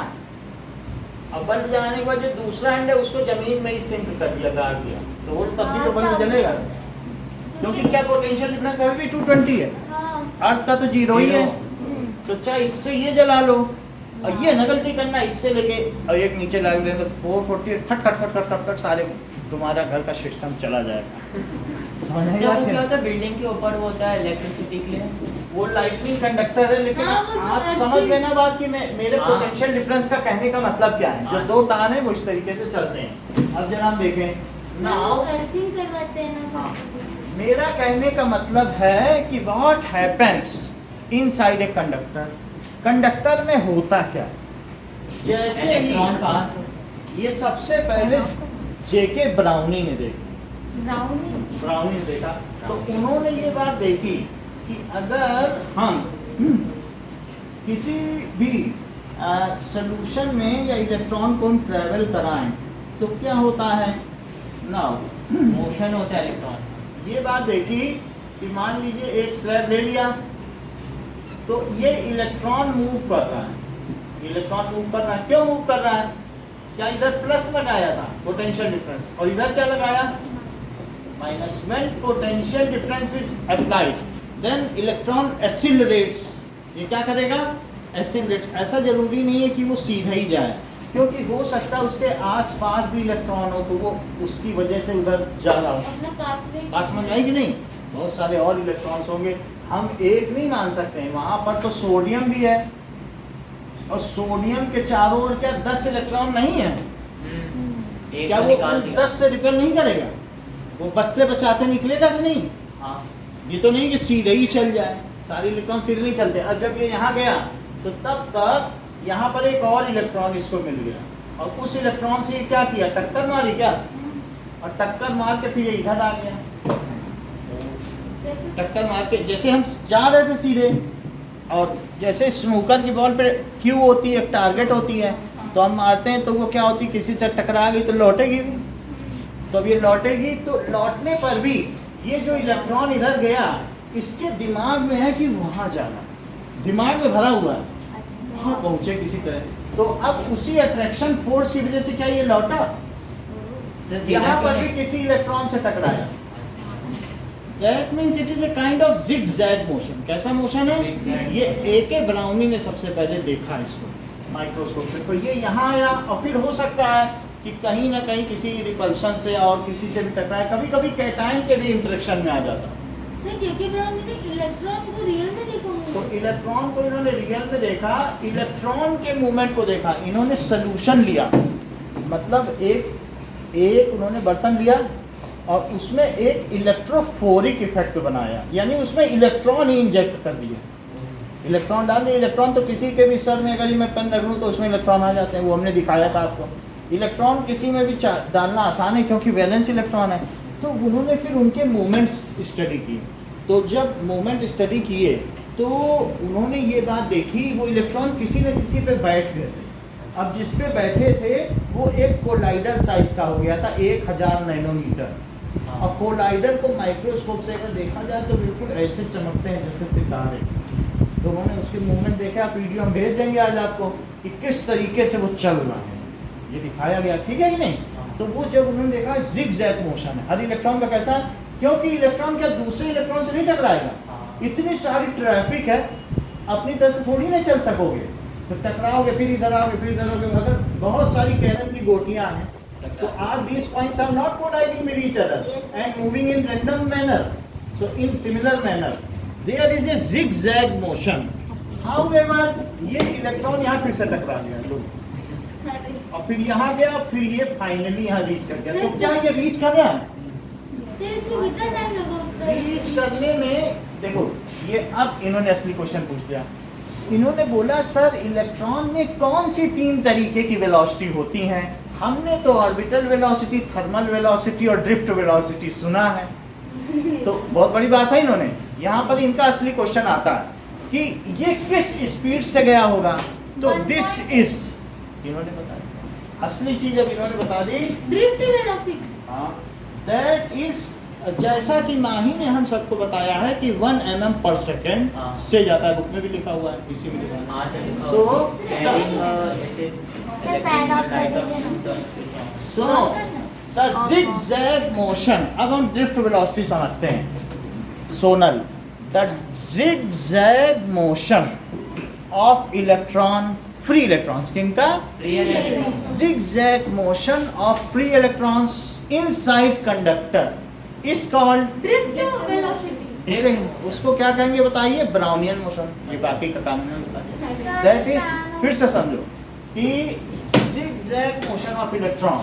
अब बल्ब जलाने के बाद जो दूसरा एंड है उसको जमीन में ही सिंक कर दिया, गाड़ दिया, तो वो तब भी तो बल्ब जलेगा, क्योंकि क्या पोटेंशियल डिफरेंस अभी भी 220 है, हाँ अर्थ का तो जीरो ही है। तो चाहे इससे ये जला लो, और ये न गलती करना, इससे लेके और एक नीचे लगा दें तो 440 खट खट खट खट खट खट सारे तुम्हारा घर का सिस्टम चला जाएगा। समझ में अच्छा, वो क्या आया? होता है बिल्डिंग के ऊपर वो होता है इलेक्ट्रिसिटी के लिए? वो लाइटनिंग कंडक्टर है, लेकिन हाँ, वो आप तो समझ लेना बात कि मेरे हाँ। पोटेंशियल डिफरेंस का कहने का मतलब क्या है। जो हाँ। दो तार हैं वो इस तरीके से चलते हैं। अब जरा हम देखें नाउ, अर्थिंग करवाते हैं ना हाँ। मेरा कहने का मतलब है कि what happens inside a conductor, conductor में होता क्या? जैसे इलेक्ट्रॉन ही पास हो। ये सबसे पहले जेके ब्राउनी ने देखा, ब्राउनी ने देखा, तो उन्होंने ये बात देखी कि अगर हम किसी भी सॉल्यूशन में या इलेक्ट्रॉन को हम ट्रेवल कराएं तो क्या होता है। नाउ मोशन होता है इलेक्ट्रॉन। ये बात देखी कि मान लीजिए एक स्लैब ले लिया, तो ये इलेक्ट्रॉन मूव कर रहा है, इलेक्ट्रॉन मूव कर रहा है, क्यों मूव कर रहा है? क्या इधर प्लस लगाया था पोटेंशियल डिफरेंस, और इधर क्या लगाया? Minus. When potential difference is applied then electron accelerates. ये क्या करेगा? एक्सीलरेट्स। ऐसा जरूरी नहीं है कि वो सीधा ही जाए, क्योंकि हो सकता है उसके आसपास भी इलेक्ट्रॉन हो, तो वो उसकी वजह से उधर जा रहा हो। अपना पाथवे बात समझ आई कि नहीं? बहुत सारे और इलेक्ट्रॉन्स होंगे, हम एक नहीं मान सकते हैं। वहां पर तो सोडियम भी है, और सोडियम के चारों ओर क्या 10 इलेक्ट्रॉन नहीं है? एक क्या तो वो निकाल उन दिया। 10 से रिपेल नहीं करेगा? वो बचते बचाते निकलेगा कि नहीं? हाँ। ये तो नहीं कि सीधे ही चल जाए, सारे इलेक्ट्रॉन सीधे नहीं चलते। अब जब ये यहाँ गया तो तब तक यहाँ पर एक और इलेक्ट्रॉन इसको मिल गया, और उस इलेक्ट्रॉन से ये क्या किया? टक्कर मारी क्या? और टक्कर मार के फिर ये इधर आ गया। टक्कर मार के जैसे हम जा रहे थे सीधे, और जैसे स्नूकर की बॉल पे क्यू होती है, एक टारगेट होती है, तो हम मारते हैं तो वो क्या होती है, किसी से टकरा गई तो लौटेगी भी। तो अब ये लौटेगी, तो लौटने पर भी ये जो इलेक्ट्रॉन इधर गया, इसके दिमाग में है कि वहाँ जाना, दिमाग में भरा हुआ है, वहाँ पहुँचे किसी तरह। तो अब उसी अट्रैक्शन फोर्स की वजह से क्या ये लौटा? तो सीधा यहाँ क्यों पर भी नहीं? किसी इलेक्ट्रॉन से टकराया। That means it is a kind of zigzag motion। कैसा मोशन है? Zigzag। ये A.K. ब्राउनी ने सबसे पहले देखा इसको माइक्रोस्कोप पे। तो ये यहाँ आया, और फिर हो सकता है कि कहीं ना कहीं किसी रिपल्शन से और किसी से भी टकराया। कभी कभी कैटायन के भी इंटरेक्शन में आ जाता। सर के ब्राउन ने इलेक्ट्रॉन को रियल में देखा तो इलेक्ट्रॉन को इन्होंने रियल में देखा, इलेक्ट्रॉन के मूवमेंट को देखा। इन्होंने सोल्यूशन लिया, मतलब एक उन्होंने बर्तन लिया और उसमें एक इलेक्ट्रोफोरिक इफेक्ट बनाया, यानी उसमें इलेक्ट्रॉन ही इंजेक्ट कर दिए। इलेक्ट्रॉन डाल दिए। इलेक्ट्रॉन तो किसी के भी सर में अगर मैं पेन रख लूँ तो उसमें इलेक्ट्रॉन आ जाते हैं, वो हमने दिखाया था आपको। इलेक्ट्रॉन किसी में भी डालना आसान है क्योंकि वैलेंस इलेक्ट्रॉन है। तो उन्होंने फिर उनके मूवमेंट्स स्टडी की। तो जब मूवमेंट स्टडी किए तो उन्होंने ये बात देखी, वो इलेक्ट्रॉन किसी न किसी पे बैठ गए थे। अब जिस पे बैठे थे वो एक कोलाइडर साइज का हो गया था, 1000 नैनोमीटर। और कोलाइडर को माइक्रोस्कोप से अगर देखा जाए तो बिल्कुल ऐसे चमकते हैं जैसे सितारे। तो उन्होंने उसके मूवमेंट देखा, वीडियो हम भेज देंगे आज आपको कि किस तरीके से वो चल रहा है, ये दिखाया गया, ठीक है कि नहीं। तो वो जब उन्होंने देखा जिगजैग मोशन है हर इलेक्ट्रॉन का, कैसा, क्योंकि इलेक्ट्रॉन क्या दूसरे इलेक्ट्रॉन से नहीं टकराएगा, इतनी सारी ट्रैफिक है, अपनी तरह से थोड़ी नहीं चल सकोगे, तो टकराओगे, फिर इधर आओगे, फिर इधर आओगे। अगर बहुत सारी कैरन की गोटियां हैं, so are these points are not colliding with each other and moving in random manner, so in similar manner there is a zigzag motion. However ये इलेक्ट्रॉन यहाँ फिर से टकरा गया लो, और फिर यहाँ गया, फिर ये फाइनली यहाँ रीच कर गया. तो क्या ये रीच कर रहा है? फिर इसको कितना टाइम लगा? रीच करने में देखो, ये अब इन्होंने असली क्वेश्चन पूछ लिया. इन्होंने बोला सर इलेक्ट्रॉन में कौन सी 3 तरीके की वेलोसिटी होती हैं? हमने तो ऑर्बिटल वेलोसिटी, थर्मल वेलोसिटी और ड्रिफ्ट वेलोसिटी सुना है. तो बहुत बड़ी बात है. इन्होंने यहाँ पर इनका असली क्वेश्चन आता है कि ये किस स्पीड से गया होगा. तो दिस इज, इन्होंने बता दिया असली चीज. अब इन्होंने बता दी ड्रिफ्ट वेलोसिटी. हाँ, दैट इज, जैसा कि माही ने हम सबको बताया है कि 1 mm पर सेकेंड हाँ. से जाता है. बुक में भी लिखा हुआ है, इसी में लिखा है. हाँ सर, लिखा So, हुआ है. Carrying, it is Sir, fan off कर दीजिए ना. So the zigzag motion. अब हम ड्रिफ्ट वेलोसिटी समझते हैं. Sonal, the zigzag motion of electron, free electrons, किनका? Free electrons. zigzag motion of free electrons inside conductor is called, drift velocity. उसको क्या कहेंगे बताइए? Brownian motion. ये बाकी का काम नहीं बताइए. दैट इज, फिर से समझो कि zigzag motion of electron.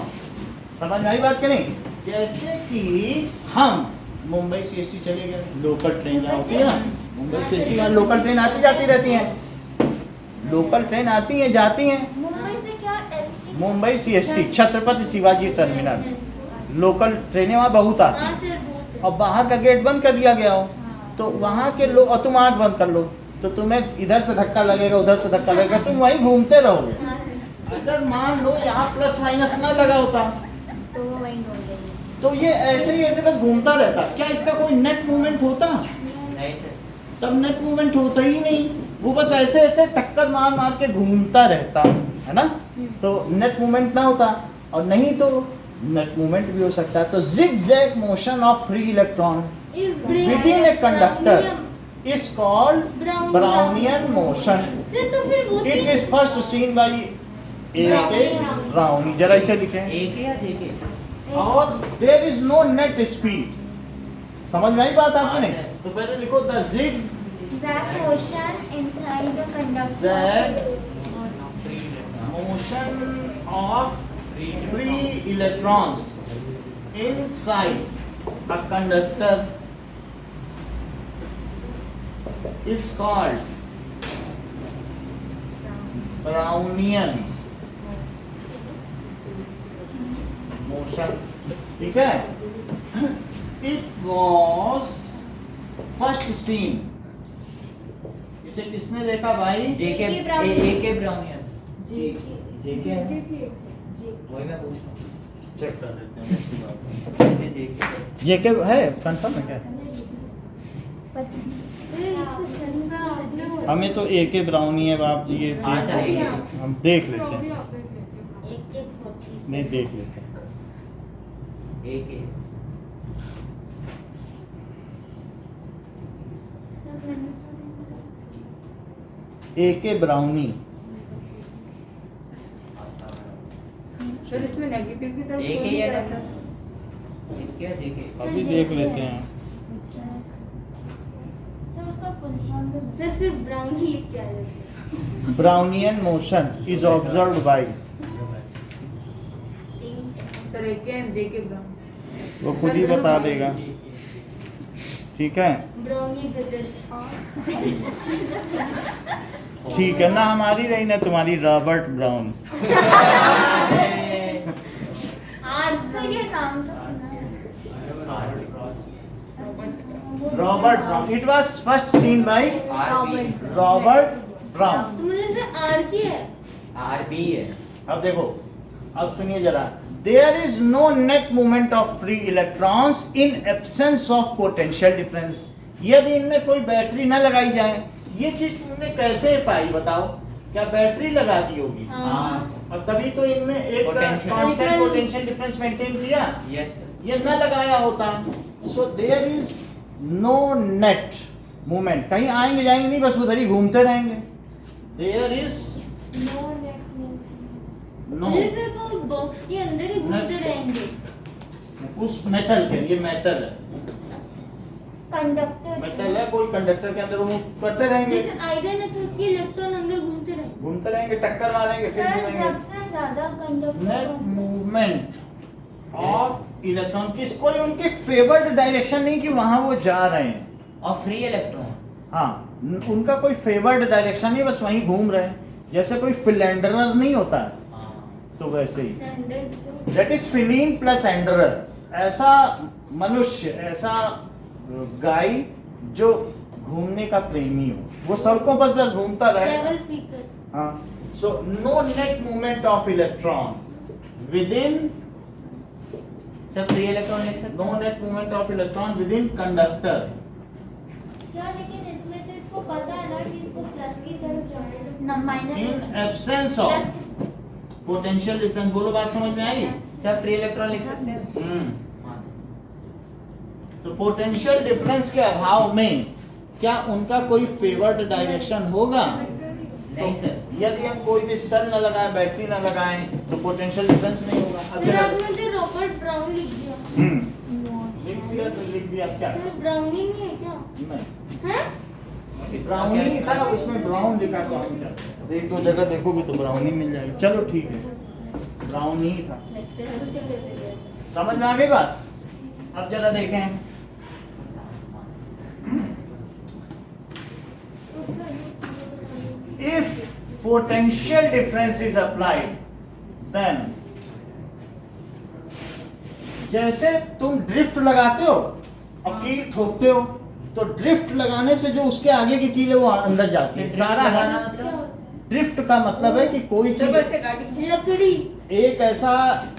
समझ में आई बात कि नहीं? जैसे कि हम मुंबई CST चले गए, लोकल ट्रेन जहाँ होती है ना, मुंबई CST वहाँ लोकल ट्रेन आती जाती रहती हैं. लोकल ट्रेन आती हैं जाती हैं. मुंबई से क्या ST? Mumbai CST Chhatrapati Shivaji terminal, local ट्रेनें वहाँ बहुत आती हाँ हैं. सर, बहुत. और बाहर का गेट बंद कर दिया गया हो, तो वहाँ के लोग, और तुम आँख बंद कर लो, तो तुम्हें इधर से धक्का लगेगा, उधर से धक्का लगेगा, तुम वहीं घूमते रहोगे. हाँ सर. अगर मान लो यहाँ प्लस माइनस ना लगा होता, तो वो वहीं डोल गई. तो ये ऐसे ही ऐसे बस घूमता रहता. क्या इसका कोई नेट मूवमेंट होता? नहीं सर. तब नेट मूवमेंट होता ही नहीं. वो बस ऐसे ऐसे टक्कर मार मार के घूमता रहता है ना. तो नेट मूवमेंट ना होता, और नहीं तो नेट मूवमेंट भी हो सकता है. तो zigzag motion of free electron within a conductor is called Brownian motion. Sir तो फिर वो It is first seen by A.K. Brownie. जरा इसे लिखें. AK या JK? और there is no net speed. समझ में आई बात आपको? हाँ, नहीं सर. तो पहले लिखो the Zag motion inside the conductor. zigzag motion of free electrons inside a conductor is called Brownian motion. ठीक है? It was first seen. इसे किसने देखा भाई? JK, AK Brownian. JK है? वही मैं पूछता हूँ. चेक कर लेते हैं. JK. ये क्या है? कंफर्म है क्या? हमें तो AK ब्राउनी है बाप जी. ये हाँ सर, AK. हम देख लेते हैं. एक 40. नहीं, देख लेते हैं. AK. AK brownie. सर इसमें नेगेटिव की तरफ AK है ना सर? क्या JK? अभी देख लेते हैं. सर उसका फुल फॉर्म तो सर सिर्फ ब्राउन ही लिख के आया. Brownian motion is observed by. Sir AK and JK brown. वो खुद ही बता देगा. ठीक है? Brownie brother. ठीक है ना, हमारी रही ना तुम्हारी, रॉबर्ट ब्राउन. सर ये नाम तो सुना है. Robert Brown. It was first seen by Robert Brown. तो मुझे सर आर की है. RB है. अब देखो, अब सुनिए जरा. There is no net movement of free electrons in absence of potential difference. यदि इनमें कोई बैटरी न लगाई जाए, ये चीज तुमने कैसे पाई बताओ? क्या बैटरी लगा दी होगी? हाँ. और तभी तो इनमें एक Potential. Constant potential difference maintain किया. Yes sir. ये न लगाया होता. So there is no net movement. कहीं आएंगे जाएंगे नहीं, बस उधर ही घूमते रहेंगे. There is no net no, जैसे वो बॉक्स के अंदर ही घूमते रहेंगे. उस मेटल के, ये मेटल है. कंडक्टर मेटल है, कोई कंडक्टर के अंदर मूव करते रहेंगे, जैसे आयरन है तो उसके इलेक्ट्रॉन अंदर घूमते रहे। घूमते रहेंगे, टक्कर मारेंगे, फिर सर घूमेंगे। सबसे ज्यादा conductor net movement of electron किस कोई उनकी फेवर्ड डायरेक्शन नहीं कि वहां वो जा रहे हैं, और फ्री इलेक्ट्रॉन। हाँ उनका कोई फेवर्ड डायरेक्शन नहीं, बस वहीं घूम रहे हैं, जैसे कोई फिलेंडरर नहीं होता है, तो वैसे ही दैट इज फिलीन प्लस एंडरर। ऐसा मनुष्य, ऐसा गाय जो घूमने का प्रेमी हो, वो सड़कों पर बस घूमता रहे। Travel Fricker. हाँ, so no net movement of electron within, sir free electron लिख सकते no net movement of electron within conductor sir लेकिन इसमें तो इसको पता है ना कि इसको प्लस की तरफ जाना है। Minus in absence of potential difference। बोलो बात समझ में आई? सर फ्री इलेक्ट्रॉन लिख सकते हैं। हाँ। तो पोटेंशियल डिफरेंस के अभाव में क्या उनका कोई फेवर्ड डायरेक्शन होगा? नहीं सर। यदि हम कोई भी सेल न लगाएं, बैटरी न लगाएं, तो पोटेंशियल डिफरेंस नहीं होगा। अब फिर जरा- आपने जो रॉबर्ट ब्राउन लिख दिया। लिख दिया तो लिख दिया, अब क्या कर तो सकते ब्राउन ही नहीं है क्या? हैं? नहीं, हैं? ब्राउनी था, उसमें ब्राउन लिखा था। एक दो जगह देखोगे तो ब्राउनी मिल जाएगी। चलो ठीक है, ब्राउनी था। समझ में आ गई बात? अब जरा देखें, if potential difference is applied, then जैसे तुम ड्रिफ्ट लगाते हो और कील ठोकते हो, तो ड्रिफ्ट लगाने से जो उसके आगे की कील है वो अंदर जाती है। सारा लगाना क्या मतलब होता है? ड्रिफ्ट का मतलब है कि कोई चीज, लकड़ी। एक ऐसा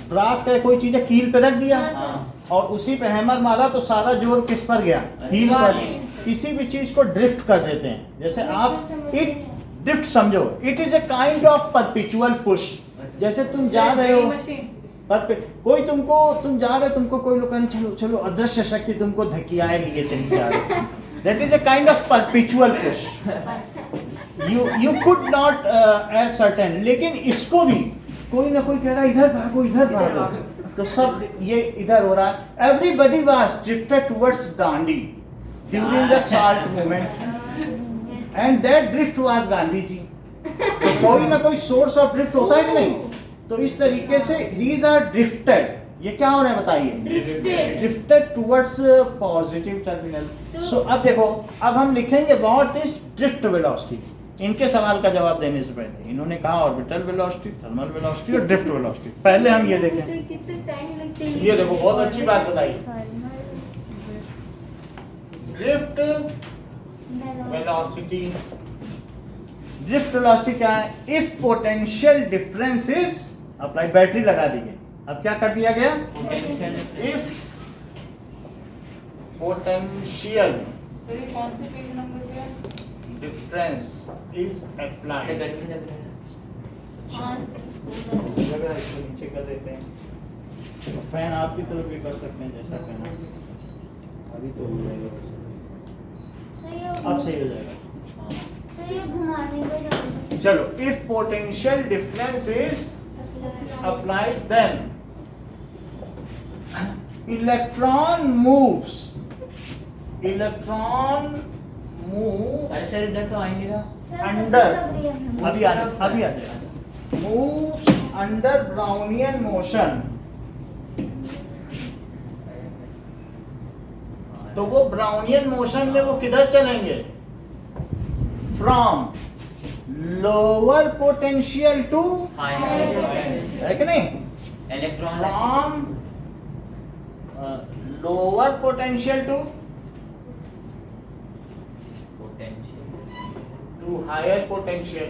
ब्रास का कोई चीज कील पे रख दिया हाँ। और उसी पे हैमर मारा तो सारा जोर किस पर गया? कील पर। किसी भी चीज को ड्रिफ्ट कर देते हैं। जैसे आप इट ड्रिफ्ट समझो, it is a kind of perpetual push. जैसे तुम जा रहे हो कोई तुम जा रहे हो, तुमको कोई लोग कहने चलो चलो, अदृश्य शक्ति तुमको धकियाए लिए चली जा रही है। That is a kind of perpetual push. You could not as certain. लेकिन इसको भी कोई ना कोई कह रहा है इधर भागो इधर भागो, तो सब ये इधर हो रहा है। Everybody was drifted towards Dandi during the salt movement and that drift was Gandhi ji. तो कोई ना कोई सोर्स ऑफ ड्रिफ्ट होता है कि नहीं? तो इस तरीके से दीज आर ड्रिफ्टेड। ये क्या हो रहा है बताइए? Drifted towards positive terminal. So अब देखो, अब हम लिखेंगे व्हाट इज ड्रिफ्ट वेलोसिटी। इनके सवाल का जवाब देने से पहले इन्होंने कहा ऑर्बिटल वेलोसिटी, थर्मल वेलोसिटी और ड्रिफ्ट वेलोसिटी। पहले हम ये देखें। कितने टाइम लगते हैं? ये देखो, बहुत अच्छी बात बताई। ड्रिफ्ट वेलोसिटी, ड्रिफ्ट वेलोसिटी क्या है? If potential difference is apply, battery लगा दी गई। अब क्या कर दिया गया? पोटेंशियल इफ पोटेंशियल कौन से पेज नंबर पे है? डिफरेंस इज से अप्लाइड, गर्मी लग रहा है। जगह इसको नीचे कर देते हैं। तो फैन आपकी तरफ भी कर सकते हैं, जैसा कहना। अभी तो हो जाएगा वैसे। अब सही हो जाएगा। सही है, घुमाने को जाएगा। चलो, if potential difference is applied, then electron moves अरे सर इधर तो आएंगे ना। अंडर, अभी आ जाए, moves under Brownian motion। तो वो ब्राउनियन मोशन में वो किधर चलेंगे? फ्रॉम लोअर पोटेंशियल टू, है कि नहीं? Electron from lower potential to higher potential.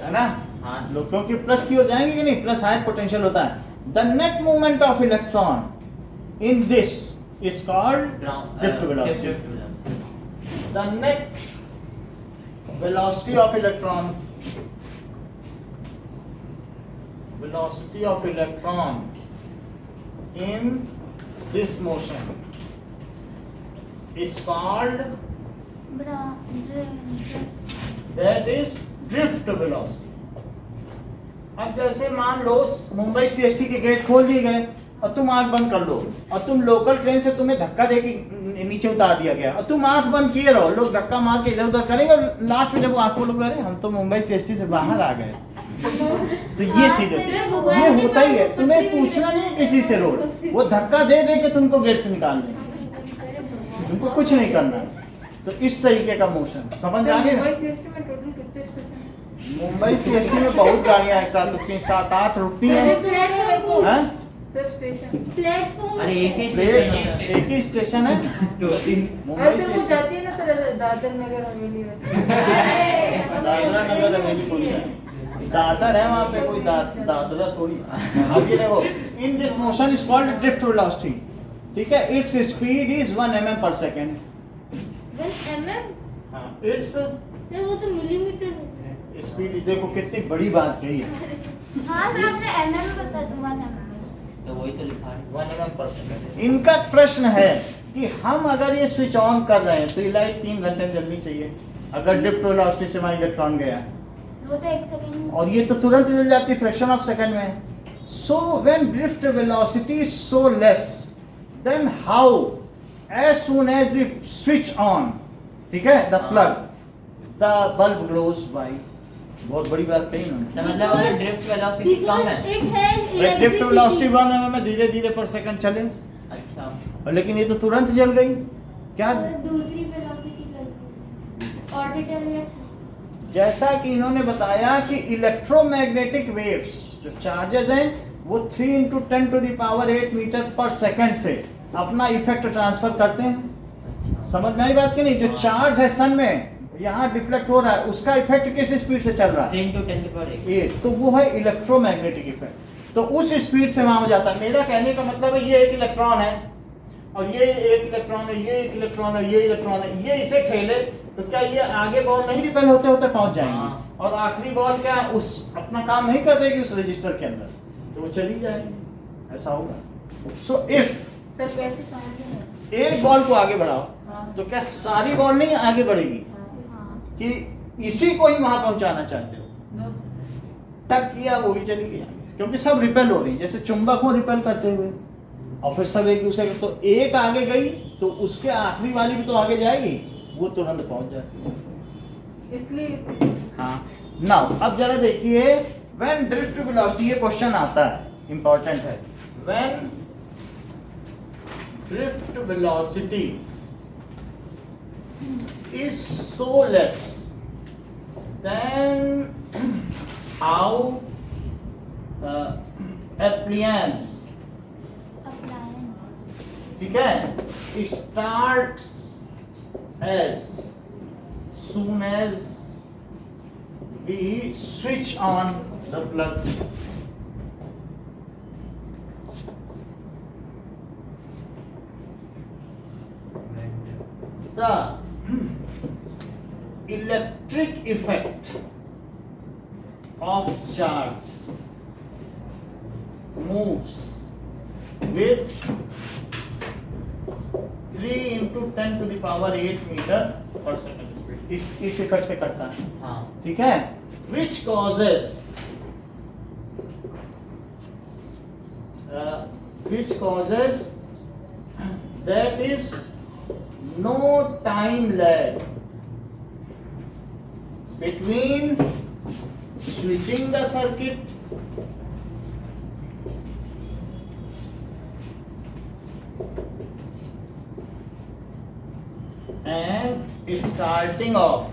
है ना? हाँ। लोग क्योंकि प्लस की ओर जाएंगे कि नहीं, प्लस हायर पोटेंशियल होता है। The net movement of electron in this is called drift velocity. The net velocity of electron in this motion is called, that is drift velocity. अब जैसे मान लो मुंबई सीएसटी के गेट खोल दिए गए, और तुम आंख बंद कर लो, और तुम लोकल ट्रेन से तुम्हें धक्का दे के नीचे उतार दिया गया और तुम आंख बंद किए रहो, लोग धक्का मार के इधर उधर करेंगे और लास्ट में जब आंख खोलोगे अरे हम तो मुंबई CST से बाहर आ गए। तो ये चीज है, ये होता ही है। तुम्हें पूछना नहीं है किसी से रोड, वो धक्का दे दे के तुमको गेट से निकाल देंगे, तुमको कुछ नहीं करना। तो इस तरीके का मोशन समझ में आ गया। मुंबई CST में बहुत गाड़ियां एक साथ रुकती हैं, 7-8 रुकती हैं। हैं? प्लेटफॉर्म अरे एक ही प्लेट स्टेशन होता है। एक ही स्टेशन है मुंबई ऐसे वो CST। जाती है ना सर दादर नगर हवेली वैसे। दादरा नगर हवेली कौन सा है? दादर है वहाँ पे, कोई दादरा थोड़ी। अब ये देखो, in this motion is called drift velocity, ठीक है। Its speed is 1 mm per second। 1 mm हाँ, इट्स सर वो तो मिलीमीटर है। स्पीड देखो कितनी बड़ी बात कही है, हाँ सर आपने एमएम में बता दूंगा ना। तो वही तो लिखा है। 1 mm per second। इनका प्रश्न है कि हम अगर ये स्विच ऑन कर रहे हैं तो ये लाइट 3 घंटे में जलनी चाहिए, अगर ड्रिफ्ट वेलोसिटी से वहाँ इलेक्ट्रॉन गया, वो तो 1 सेकंड। और ये तो तुरंत जल जाती है फ्रैक्शन ऑफ सेकंड में। So when drift velocity is so less, then how as soon as we switch on, ठीक है, the plug, the bulb glows white. बहुत बड़ी बात कही उन्होंने। तो मतलब अगर ड्रिफ्ट वेलोसिटी कम है। Because it has drift velocity electricity. 1 mm में धीरे धीरे पर सेकंड चले, अच्छा और लेकिन ये तो तुरंत जल गई। क्या दूसरी वेलोसिटी लगी ऑर्बिटल में था। जैसा कि इन्होंने बताया कि इलेक्ट्रोमैग्नेटिक वेव्स जो चार्जेस हैं वो 3 × 10⁸ मीटर पर सेकंड से अपना इफेक्ट ट्रांसफर करते हैं। समझ में आई बात की नहीं? जो चार्ज है सन में यहाँ डिफ्लेक्ट हो रहा है, उसका इफेक्ट किस स्पीड से चल रहा है? 3 × 10⁸ 8। तो वो है इलेक्ट्रोमैग्नेटिक इफेक्ट। तो उस स्पीड से वहां हो जाता है। मेरा कहने का मतलब है ये एक इलेक्ट्रॉन है और ये एक इलेक्ट्रॉन है, ये एक इलेक्ट्रॉन है, ये इलेक्ट्रॉन है, ये इसे ठेले तो क्या ये आगे बॉल नहीं रिपेल होते होते पहुंच जाएंगे? हाँ। और आखिरी बॉल क्या उस अपना काम नहीं कर देगी उस रजिस्टर के अंदर, तो वो चली जाएगी, ऐसा होगा। सो इफ सर कैसे समझे? एक बॉल को आगे बढ़ाओ हाँ। तो क्या सारी बॉल नहीं आगे बढ़ेगी? हाँ। कि इसी को ही वहां पहुंचाना चाहते हो? No, टक किया वो भी चली गई आगे, क्योंकि सब रिपेल हो रही है, जैसे चुंबक हो रिपेल करते हुए, और फिर सब एक दूसरे के। तो एक आगे गई तो उसके आखिरी वाली भी तो आगे जाएगी, वो तुरंत पहुंच जाती है। इसलिए हाँ, नाउ अब जरा देखिए, व्हेन ड्रिफ्ट वेलोसिटी, ये क्वेश्चन आता है, इंपॉर्टेंट है। When drift velocity is so less, then how appliance, ठीक है, starts as soon as we switch on the plug. The electric effect of charge moves with 3 × 10⁸ metre पर second speed. इस effect से करता है, हाँ ठीक है। Which causes that is no time lag between switching the circuit and starting off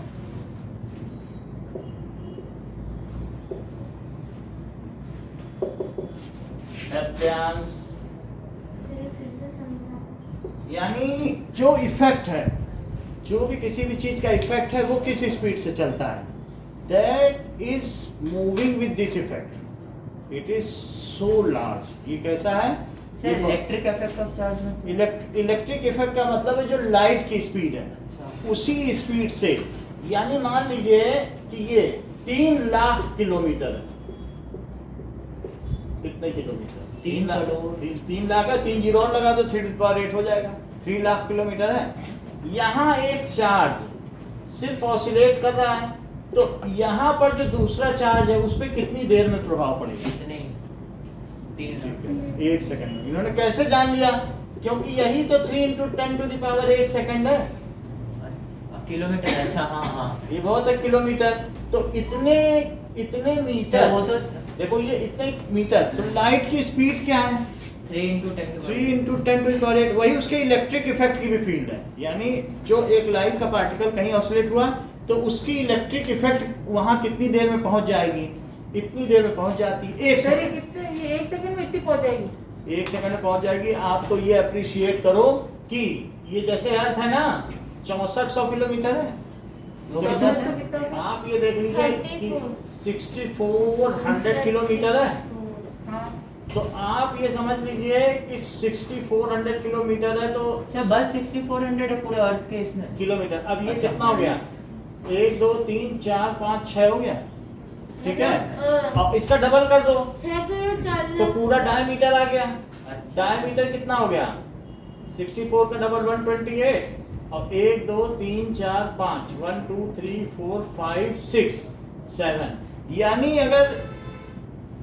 appliance। यानी जो इफेक्ट है, जो भी किसी भी चीज का इफेक्ट है वो किस स्पीड से चलता है, that is moving with this effect, it is so large. ये कैसा है? Sir electric effect of charge में इलेक्ट्रिक इफेक्ट का मतलब है जो लाइट की स्पीड है अच्छा उसी स्पीड से। यानी मान लीजिए कि ये 3 लाख किलोमीटर है। कितने किलोमीटर? 3 लाख। करोड़। 3 लाख है, 3 जीरो और लगा दो, 3⁸ हो जाएगा। 3 लाख किलोमीटर है। यहाँ एक चार्ज सिर्फ ऑसिलेट कर रहा है, तो यहाँ पर जो दूसरा चार्ज है उस पर कितनी देर में प्रभाव पड़ेगा? इतने 3 1 सेकंड में। इन्होंने कैसे जान लिया? क्योंकि यही तो 3 × 10⁸ सेकंड है। किलोमीटर, अच्छा हाँ हाँ। ये बहुत है किलोमीटर। तो इतने मीटर, वो तो देखो ये इतने मीटर। तो लाइट की स्पीड क्या है? 3 × 10⁸ 3 × 10⁸। वही उसके इलेक्ट्रिक इफेक्ट की भी फील्ड है। यानी जो एक लाइट का पार्टिकल कहीं ऑसिलेट हुआ तो उसकी इलेक्ट्रिक इफेक्ट वहां कितनी देर में पहुंच जाएगी? इतनी देर में पहुंच जाती है। 1 सर ये सेकंड। कितने, ये 1 सेकंड में इतनी पहुंच जाएगी? 1 सेकंड में पहुंच जाएगी। आप तो ये अप्रिशिएट करो कि ये जैसे अर्थ है ना 6400 किलोमीटर है। वो तो कितना तो था? कितना था? आप ये देख लीजिए कि 6400 किलोमीटर है। हाँ। तो आप ये समझ लीजिए कि 6400 किलोमीटर है तो सर बस 6400 है पूरे अर्थ के इसमें। किलोमीटर। अब ये अच्छा। कितना हो गया? 1 2 3 4 5 6 हो गया, ठीक है। अब इसका डबल कर दो 6 करोड़ 40 तो पूरा डायमीटर आ गया। अच्छा। डायमीटर कितना हो गया? 64 का डबल 128। अब 1 2 3 4 5 1 2 3 4 5 6 7, यानी अगर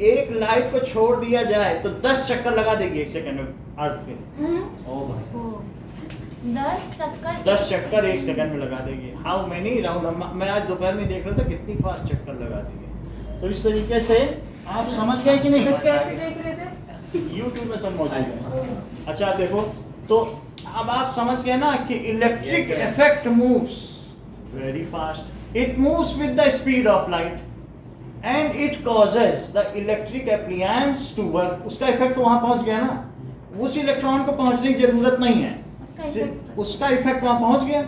एक लाइट को छोड़ दिया जाए तो 10 चक्कर लगा देगी 1 सेकंड में अर्थ पे। ओ भाई 10 चक्कर 1 सेकंड में लगा देगी। How many round? मैं आज दोपहर में देख रहा था कितनी फास्ट चक्कर लगा देगी। तो इस तरीके से आप समझ गए कि नहीं? तो कैसे देख रहे थे? YouTube में सब मौजूद है। अच्छा देखो, तो अब आप समझ गए ना कि electric Yes, sir. Effect moves very fast. It moves with the speed of light and it causes the electric appliances to work. उसका इफेक्ट वहां पहुंच गया ना, उस इलेक्ट्रॉन को पहुंचने की जरूरत नहीं है, उसका इफेक्ट वहां पहुंच गया।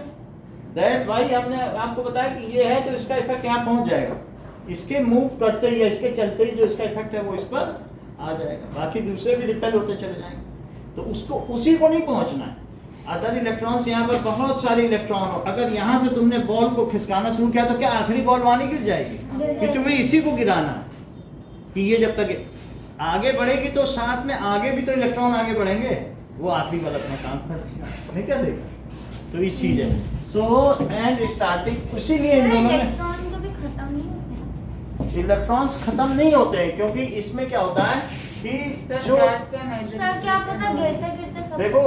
दैट वाई हमने आपको बताया कि ये है तो इसका इफेक्ट यहाँ पहुंच जाएगा। इसके मूव करते ही, इसके चलते ही जो इसका इफेक्ट है वो इस पर आ जाएगा। बाकी दूसरे भी रिपेल होते चले जाएंगे, तो उसको उसी को नहीं पहुंचना है। अदर इलेक्ट्रॉन्स यहाँ पर बहुत सारे इलेक्ट्रॉन हो, अगर यहाँ से तुमने बॉल को खिसकाना शुरू किया तो क्या आखिरी बॉल वहां नहीं गिर जाएगी? कि तुम्हें इसी को गिराना है कि ये जब तक आगे बढ़ेगी तो साथ में आगे भी तो इलेक्ट्रॉन आगे बढ़ेंगे, वो आखिरी वाला अपना काम कर देगा, नहीं कर देगा। तो इस चीज है। सो एंड स्टार्टिंग, इसीलिए इन दोनों में इलेक्ट्रॉन कभी खत्म नहीं होते। इलेक्ट्रॉन्स खत्म नहीं होते हैं, क्योंकि इसमें क्या होता है कि सर जो चार्ज का मेजर। सर क्या पता गिरते गिरते सब देखो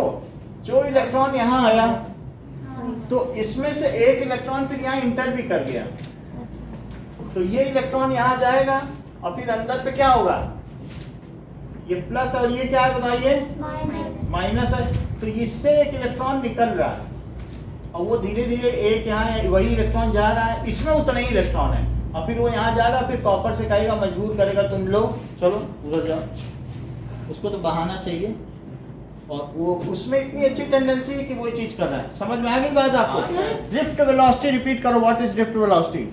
जो इलेक्ट्रॉन यहाँ आया हाँ। तो इसमें से एक इलेक्ट्रॉन फिर यहाँ इंटर भी कर गया, तो ये इलेक्ट्रॉन यहाँ जाएगा और फिर अंदर पे क्या होगा? ये प्लस और ये क्या है बताइए? माइनस। माइनस है। तो इससे एक इलेक्ट्रॉन निकल रहा है और वो धीरे धीरे एक यहाँ है, वही इलेक्ट्रॉन जा रहा है, इसमें उतना ही इलेक्ट्रॉन है और फिर वो यहाँ जा रहा है। फिर कॉपर से कहेगा, मजबूर करेगा, तुम लोग चलो उधर जाओ। उसको तो बहाना चाहिए और वो उसमें इतनी अच्छी टेंडेंसी है कि वो चीज कर रहा है। समझ में आ गई बात आपको? हाँ, ड्रिफ्ट वेलोसिटी रिपीट करो। What is drift velocity?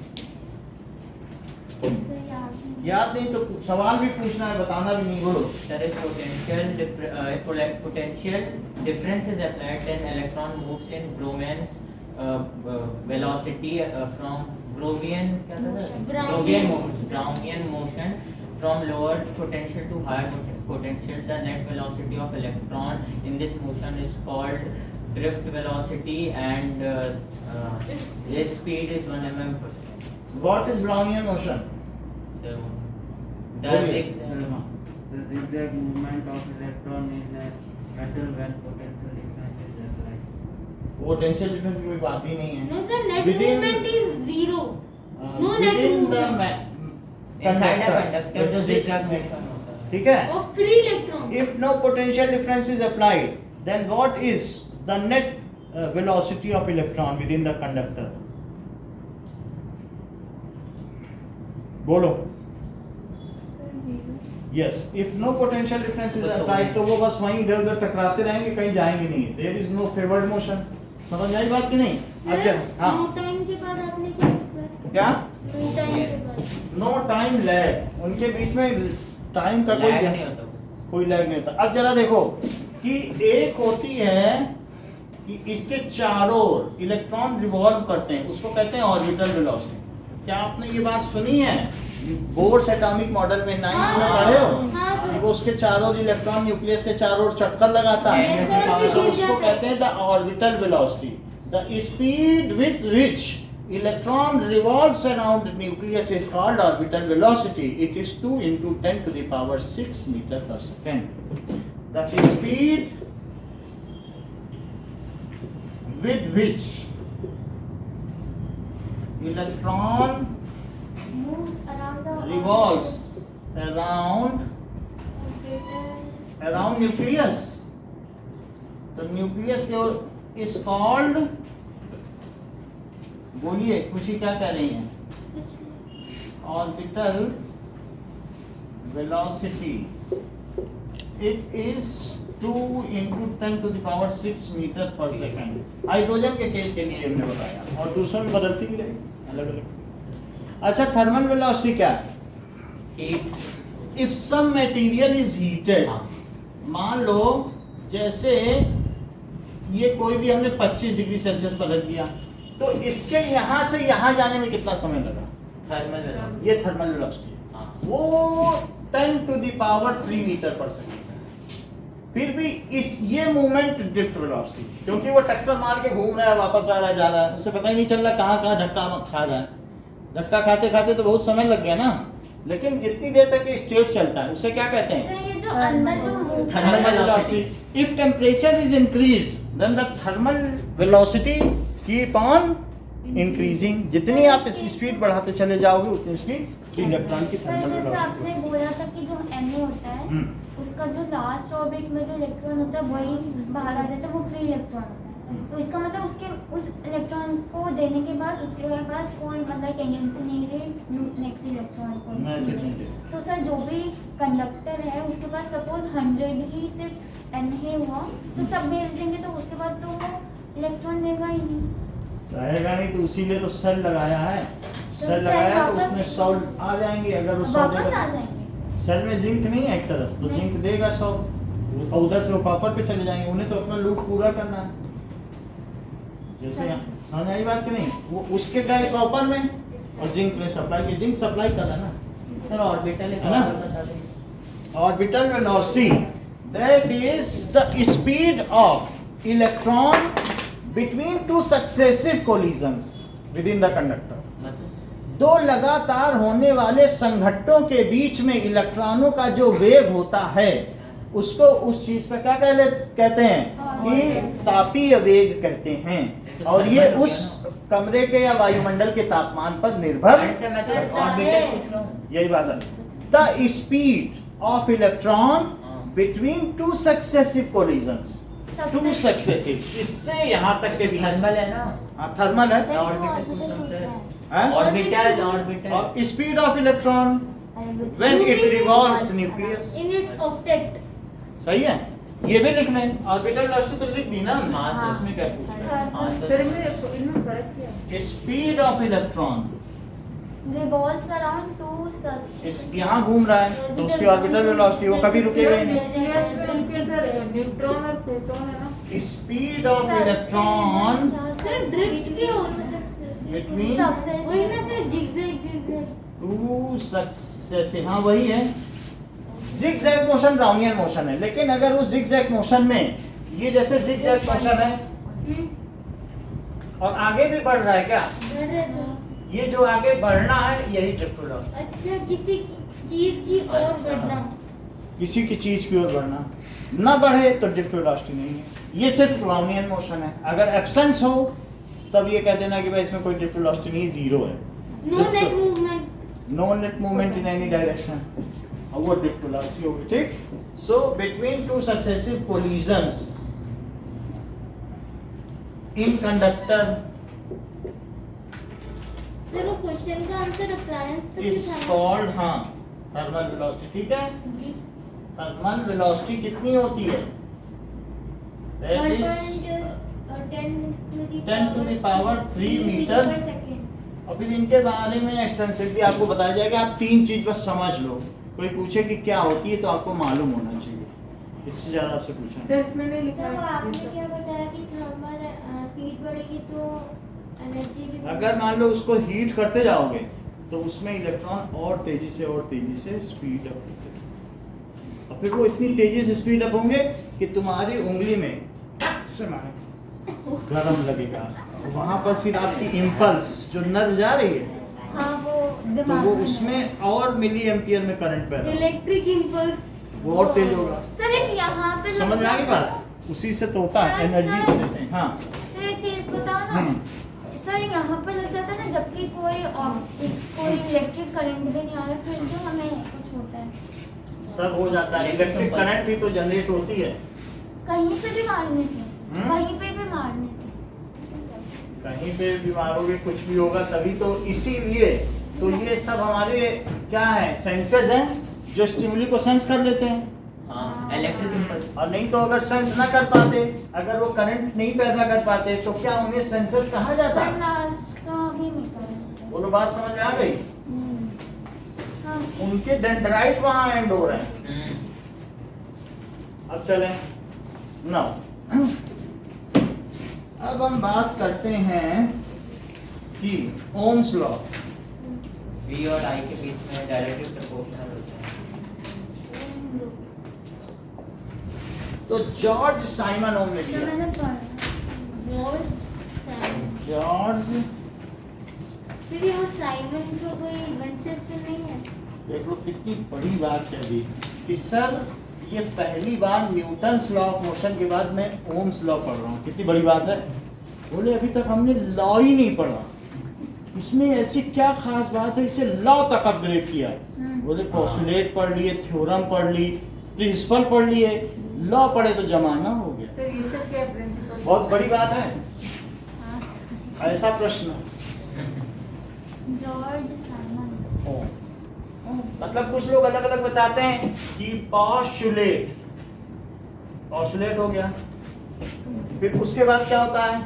याद नहीं तो सवाल भी पूछना है, बताना भी नहीं। बोलो। There is potential difference is applied when electron moves in Brownian's velocity from Brownian motion from lower potential to higher potential. The net velocity of electron in this motion is called drift velocity, and its speed is 1 mm/s. What is Brownian motion? So the बोलिए। The zigzag movement of electron in a metal when potential difference is applied. Potential difference की कोई बात ही नहीं है। No, the net Within- movement is zero. No net Within the movement. inside a conductor, conductor जो which zigzag is- motion होता है। ठीक है। Of free electron. If no potential difference is applied, then what is the net velocity of electron within the conductor? बोलो। Yes, if no potential difference is कुछ applied, होगा तो वो बस वहीं इधर उधर टकराते रहेंगे, कहीं जाएंगे नहीं। There is no favored motion. समझ आई बात कि नहीं? अब Sir, चल, हाँ no time के बाद आपने क्या लिखा? क्या? No time के बाद. नो टाइम लैग, उनके बीच में टाइम का कोई Lag नहीं होता। कोई लैग नहीं होता। अब जरा देखो कि एक होती है कि इसके चारों ओर इलेक्ट्रॉन रिवॉल्व करते हैं, उसको कहते हैं ऑर्बिटल वेलोसिटी। क्या आपने ये बात सुनी है? बोर्स एटॉमिक मॉडल में 9 में पढ़े हो हाँ। कि वो उसके चारों ओर इलेक्ट्रॉन न्यूक्लियस के चारों ओर चक्कर लगाता है, Yes, sir, तो फिर गिर उसको जाता है। कहते हैं the orbital velocity, the speed with which electron revolves around the nucleus is called orbital velocity. It is 2 into 10 to the power 6 meter per second. That is speed with which electron Moves around the revolves around nucleus. तो nucleus is called, बोलिए खुशी क्या कह रही हैं? Orbital velocity. It is 2 into 10 to the power 6 meter per second. Hydrogen के case के लिए हमने बताया, और दूसरों में बदलती भी रहेगी अलग अलग। अच्छा, थर्मल वेलोसिटी क्या है? Heat. If some material is heated, हाँ। मान लो जैसे ये कोई भी हमने 25 डिग्री सेल्सियस पर रख दिया, तो इसके यहाँ से यहाँ जाने में कितना समय लगा? Thermal velocity. ये थर्मल वेलोसिटी है। हाँ। वो 10 to the power 3 मीटर पर सेकंड है। फिर भी इस ये मूवमेंट ड्रिफ्ट वेलोसिटी, क्योंकि वो टक्कर मार के घूम रहा है, वापस आ रहा है, जा रहा है, उसे पता ही नहीं चल रहा कहाँ कहाँ धक्का खा रहा है। धक्का खाते खाते तो बहुत समय लग गया ना, लेकिन जितनी देर तक ये स्टेट चलता है उसे क्या कहते हैं? सर ये जो अंदर जो move Thermal velocity. If temperature is increased, then the thermal velocity keep on increasing. जितनी आप स्पीड बढ़ाते चले जाओगे उतनी उसकी इलेक्ट्रॉन की सर थर्मल जैसे वेलोसिटी। आपने बोला था कि जो Na होता है उसका जो लास्ट ऑर्बिट में जो इलेक्ट्रॉन होता है वही बाहर आ जाता है, वो फ्री इलेक्ट्रॉन होता है। तो इसका मतलब उसके उस इलेक्ट्रॉन को देने के बाद उसके पास कोई मतलब टेंडेंसी नहीं रही नेक्स्ट इलेक्ट्रॉन को नहीं, देने नहीं, की। नहीं। तो सर जो भी कंडक्टर है उसके पास सपोज 100 ही सिर्फ Na हुआ, तो सब भेज देंगे तो उसके बाद तो वो इलेक्ट्रॉन देगा ही नहीं। रहेगा नहीं, तो इसीलिए तो सेल लगाया है। तो सेल सेल लगाया तो वापस- उसमें 100 आ जाएंगे। अगर वो 100 वापस देगा आ तो- जाएंगे। सेल में जिंक नहीं है एक तरफ, तो नहीं। जिंक देगा 100 और उधर से वो कॉपर पे चले जाएंगे। उन्हें तो अपना लूप पूरा करना है। जैसे समझ आई बात कि नहीं? वो उसके गए कॉपर में और जिंक में सप्लाई की, जिंक सप्लाई कर रहा है ना। Sir, orbital एक है ना? और बता दें। Orbital velocity, that is the speed of electron between two successive collisions within the conductor. मतलब दो लगातार होने वाले संघट्टों के बीच में इलेक्ट्रॉनों का जो वेग होता है उसको उस चीज का क्या कहते हैं कि तापीय वेग कहते हैं। और ये उस कमरे के या वायुमंडल के तापमान पर निर्भर अरे सर, मैं तो करता orbital है। पूछ रहा हूँ। यही बात है। The speed of electron between two successive collisions, two successive, इससे यहाँ तक के बीच थर्मल है ना? थर्मल है। सर, orbital orbital पूछ रहा हूँ पूछ सर। रहा है। हाँ? ऑर्बिटल और speed of electron when it revolves nucleus, In its octet. सही है। ये भी लिख लें, ऑर्बिटल वेलोसिटी तो लिख दी ना हमने। हाँ, सर। इसमें क्या पूछ रहे हैं? हाँ, सर सर। इनमें फर्क क्या है? Speed of electron revolves around two such इस यहाँ घूम रहा है तो उसकी ऑर्बिटल वेलोसिटी वो कभी रुकेगा ही नहीं। सर न्यूट्रॉन और प्रोटॉन है ना? Speed of electron Sir, drift भी हो successive. Between- वही ना sir, zigzag. टू सक्सेसिव, हाँ वही है। जिगजैग मोशन ब्राउनियन मोशन है, लेकिन अगर उस जिगजैग मोशन में ये जैसे जिगजैग मोशन है और आगे भी बढ़ रहा है क्या, बढ़ रहे sir. ये जो आगे बढ़ना है यही ड्रिफ्ट वेलोसिटी। अच्छा, किसी चीज की ओर अच्छा। बढ़ना. किसी की चीज की ओर बढ़ना, ना बढ़े तो ड्रिफ्ट वेलोसिटी नहीं है। ये सिर्फ ब्राउनियन मोशन है। अगर एब्सेंस हो तब ये कह देना कि भाई इसमें कोई ड्रिफ्ट वेलोसिटी नहीं, जीरो है। No net movement. No net movement in any direction, और वो ड्रिफ्ट वेलोसिटी होगी। ठीक। So between two successive collisions in conductor sir, वो क्वेश्चन का आंसर अप्लायंस इज कॉल्ड, हाँ, थर्मल वेलोसिटी। ठीक है। थर्मल वेलोसिटी कितनी होती है? That is 10 to the power 3 meter. और फिर इनके बारे में एक्सटेंसिवली आपको बताया जाएगा। आप तीन चीज बस समझ लो। कोई पूछे कि क्या होती है तो आपको मालूम होना चाहिए, इससे ज्यादा आपसे पूछा। सर इसमें नहीं लिखा सर, वो है। आपने क्या बताया कि थर्मल स्पीड बढ़ेगी तो एनर्जी भी अगर मान लो उसको हीट करते जाओगे तो उसमें इलेक्ट्रॉन और तेजी से स्पीड अप होते हैं। और फिर वो इतनी तेजी से स्पीड अप होंगे कि तुम्हारी उंगली में ठक से मारे, गरम लगेगा। वहाँ पर फिर आपकी इम्पल्स जो नर्व जा रही है हाँ वो तो दिमाग वो में उसमें और मिली एम्पियर में करंट पैदा होगा। इलेक्ट्रिक इम्पल्स वो और तेज होगा। सर एक यहाँ पे समझ में आ गई बात? उसी से तो होता है, एनर्जी तो देते हैं। हाँ सर एक चीज बताओ ना सर, यहाँ पे लग जाता है ना जबकि कोई इलेक्ट्रिक करंट भी नहीं आ रहा, फिर जो हमें कुछ होता है। सब हो जाता है। इलेक्ट्रिक करंट भी तो जनरेट होती है कहीं से भी मारने से, कहीं पे भी मारने से। कहीं पे भी मारोगे कुछ भी होगा तभी तो। इसीलिए तो ये सब हमारे क्या है, सेंसेस हैं जो स्टिमुली को सेंस कर लेते हैं। हाँ, इलेक्ट्रिक इम्पल्स। और नहीं तो अगर सेंस ना कर पाते, अगर वो करंट नहीं पैदा कर पाते तो क्या उन्हें सेंसेस कहा जाता सर है? लास्ट का भी नहीं कर। बोलो बात समझ में आ गई? हाँ उनके डेंड्राइट वहां एंड हो रहे हैं। अब चलें नाउ, अब हम बात करते हैं कि ओम्स लॉ। V और I के बीच में डायरेक्टली प्रोपोर्शनल होता है। तो जॉर्ज साइमन ओम ने तो दिया। मैंने पढ़ा। जॉर्ज, फिर ये वो साइमन का कोई वंशज नहीं है? देख लो कितनी बड़ी बात कह दी कि सर ये पहली बार न्यूटन्स लॉ ऑफ मोशन के बाद मैं ओम्स लॉ पढ़ रहा हूँ। कितनी बड़ी बात है। बोले अभी तक हमने लॉ ही नहीं पढ़ा, इसमें ऐसी क्या खास बात है, इसे लॉ तक अपग्रेड किया है। बोले पोस्टुलेट पढ़ लिए, थ्योरम पढ़ ली, प्रिंसिपल पढ़ लिए, लॉ पढ़े तो जमाना हो गया। सर ये सब क्या प्रिंसिपल? बहुत बड़ी बात है ऐसा प्रश्न। George Simon. मतलब कुछ लोग अलग अलग बताते हैं कि पॉस्टुलेट, पॉस्टुलेट हो गया, फिर उसके बाद क्या होता है,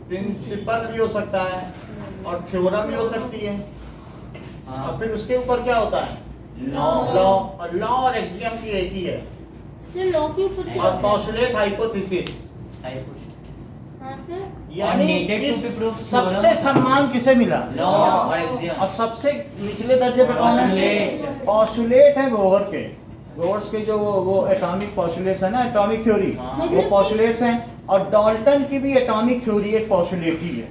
प्रिंसिपल भी हो सकता है और थ्योरम भी हो सकती है, और फिर उसके ऊपर क्या होता है, लॉ। लॉ। और लॉ और एक्सियम की एक ही है। फिर लॉ के ऊपर क्या और होता है? Postulate hypothesis. हाँ फिर यानी needed to इस be proved सबसे theorem। सम्मान किसे मिला, लॉ और एक्सियम। और सबसे निचले दर्जे पे कौन है, Postulate। पॉस्टुलेट है बोहर के। बोहर्स के जो वो एटॉमिक पॉस्टुलेट्स है ना, एटॉमिक थ्योरी, हाँ। वो पॉस्टुलेट्स हैं। और डाल्टन की भी एटॉमिक थ्योरी एक पॉस्टुलेट ही है।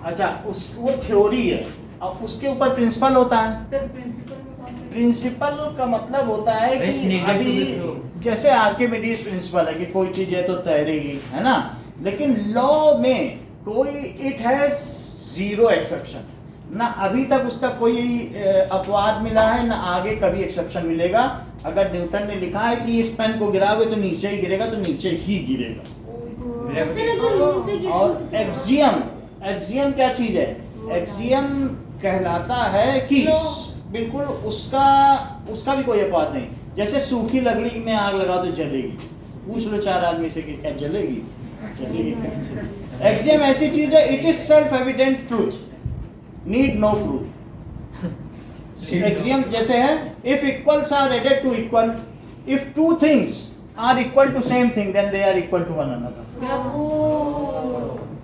अच्छा वो थ्योरी है, अब उसके ऊपर प्रिंसिपल होता है। सर प्रिंसिपल में कौन सा? प्रिंसिपल का मतलब होता है Which कि needed to अभी be proved। जैसे आर्किमिडीज प्रिंसिपल है कि कोई चीज है तो तैरेगी, है ना। लेकिन लॉ में कोई इट हैज जीरो एक्सेप्शन, ना अभी तक उसका कोई अपवाद मिला है, ना आगे कभी एक्सेप्शन मिलेगा। अगर न्यूटन ने लिखा है कि इस पेन को गिराओगे तो नीचे ही गिरेगा, तो नीचे ही गिरेगा। फिर अगर मून पे गिरे और तो क्या? एक्सियम, एक्सियम क्या चीज है, एक्सियम कहलाता है कि Law। बिल्कुल उसका भी कोई अपवाद नहीं। जैसे सूखी लकड़ी में आग लगा तो जलेगी, पूछ लो 4 आदमी से कि क्या जलेगी, जलेगी। एक्सियम ऐसी चीज है, it is self evident truth, need no proof. Axiom जैसे है, if equals are added to equal, if two things are equal to same thing then they are equal to one another. क्या?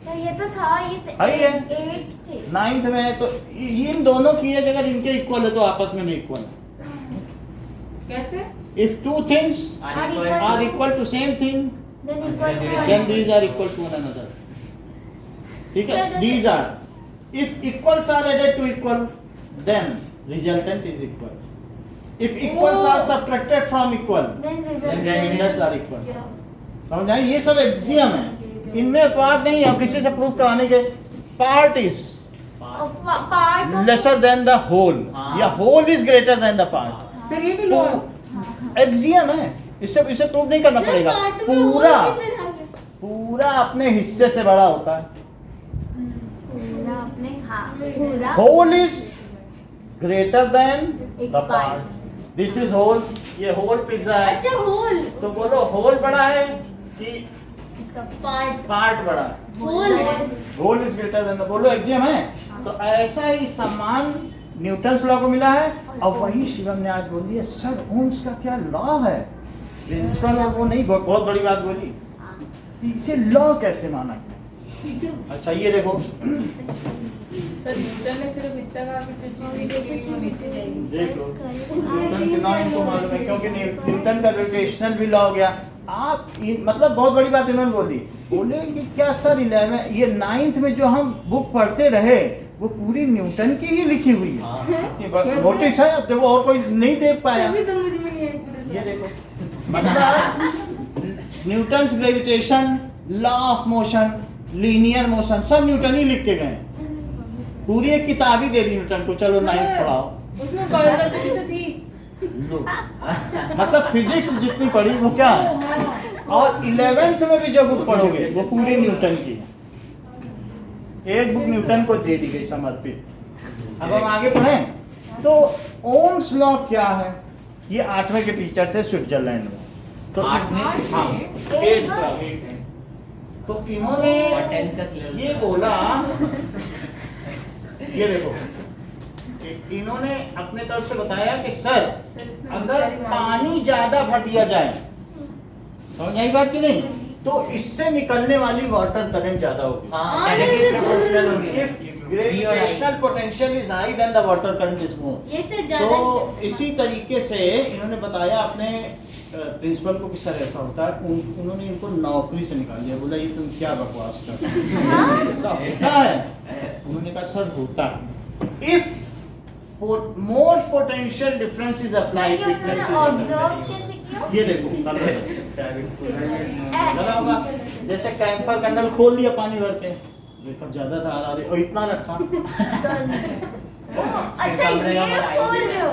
तो ये तो था इस है ये? 8 थे। 9th में है, तो इन दोनों की एज अगर इनके इक्वल है तो आपस में नहीं इक्वल है। कैसे? If two things Are equal are equal to same thing Then equal to then one. These are equal to one another. ठीक है, Sir, these are, if equals are added to equal then resultant is equal, if equals are subtracted from equal Then then result. Results are equal. समझ आए, ये सब axiom है, इनमें अपवाद नहीं है। किसी से प्रूव कराने के part is Part of lesser than the whole, हाँ। या whole is greater than the part। Sir ये भी लॉ? एक्सियम है, इसे प्रूव नहीं करना फिर पड़ेगा। part में पूरा और किधर आ गया? पूरा अपने हिस्से से बड़ा होता है। पूरा अपने हाँ पूरा whole is greater than Its द part। Part. This is whole, ये होल पिज्जा है, अच्छा होल तो बोलो होल बड़ा है कि इसका पार्ट पार्ट बड़ा है। Whole whole is greater than the, बोलो एक्सियम है। तो ऐसा ही सम्मान न्यूटन्स लॉ को मिला है। और वही शिवम ने आज बोल दिया सर ओम्स का क्या लॉ है, प्रिंसिपल, और वो नहीं बहुत बड़ी बात बोली कि इसे लॉ कैसे माना। अच्छा ये देखो, सर न्यूटन ने सिर्फ इतना कहा कि जो चीज नीचे गिरेगी वो नीचे जाएगी। देख लो न्यूटन के लॉ इनको मालूम है, क्योंकि न्यूटन का ग्रेविटेशनल भी लॉ हो गया। आप मतलब बहुत बड़ी बात इन्होंने बोल दी, बोले कि क्या सर 11 ये 9th में जो हम बुक पढ़ते रहे वो पूरी न्यूटन की ही लिखी हुई है। हाँ। नोटिस है, अब देखो और कोई नहीं देख पाया। तभी तो मुझे मिली है पूरे ये देखो मतलब Newton's gravitation, law of motion, linear motion सब न्यूटन ही लिख के गए। पूरी एक किताब ही दे दी न्यूटन को, चलो 9th पढ़ाओ। उसमें बायोलॉजी तो थी। लो। मतलब फिजिक्स जितनी पढ़ी वो क्या है, और 11th में भी जो बुक पढ़ोगे वो पूरी न्यूटन की है। एक बुक न्यूटन को दे दी गई समर्पित। अब हम आगे पढ़ें तो ओम्स लॉ क्या है। ये 8वें के टीचर थे स्विट्जरलैंड में। तो 8वें? हाँ, 8th क्लास। तो इन्होंने और 10th का syllabus ये बोला, ये देखो इन्होंने अपने तरफ से बताया कि सर अगर पानी ज्यादा भर दिया जाए, समझ आई बात की नहीं, तो इससे निकलने वाली वाटर करंट ज्यादा होगी। हाँ, डायरेक्टली प्रोपोर्शनल हो गया। If gravitational potential is high then the water current is more। ये से ज्यादा तो इसी तरीके से इन्होंने बताया अपने प्रिंसिपल को कि सर ऐसा होता है। उन्होंने इनको नौकरी से निकाल दिया, बोला ये तुम क्या बकवास कर रहे हो, ऐसा होता है। उन्होंने कहा सर होता है। If more potential difference is applied, observe कैसे किया? ये देखो प्राइवेट स्कूल में लगा होगा जैसे कैंपर का नल खोल लिया पानी भर के, देखो ज्यादा था आ रही और इतना रखा। अच्छा ये बोल रहे हो।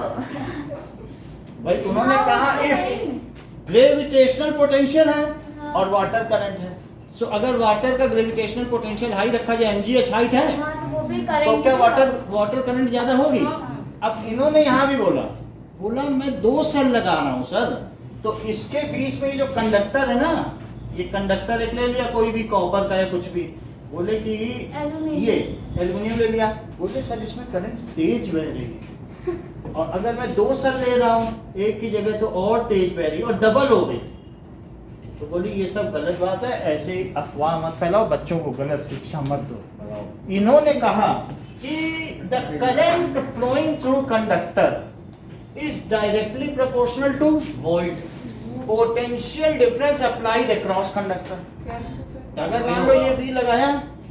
भाई उन्होंने कहा इफ ग्रेविटेशनल पोटेंशियल है और वाटर करंट है, सो अगर वाटर का ग्रेविटेशनल पोटेंशियल हाई रखा जाए, mgh हाइट है, हाँ, तो वो भी तो करंट क्या वाटर करंट ज्यादा होगी। अब इन्होंने यहाँ भी बोला मैं 2 सेल लगा रहा हूँ सर, तो इसके बीच में ये जो कंडक्टर है ना, ये कंडक्टर एक ले लिया कोई भी कॉपर का या कुछ भी, बोले कि ये एल्युमिनियम ले लिया, बोले सर इसमें करंट तेज बह रही है, और अगर मैं 2 सेल ले रहा हूँ एक की जगह तो और तेज बह रही है और डबल हो गई। तो बोली ये सब गलत बात है, ऐसे ही अफवाह मत फैलाओ, बच्चों को गलत शिक्षा मत दो। इन्होंने कहा कि the current flowing through conductor is directly proportional to volt potential difference applied across conductor. अगर मान लो ये भी लगाया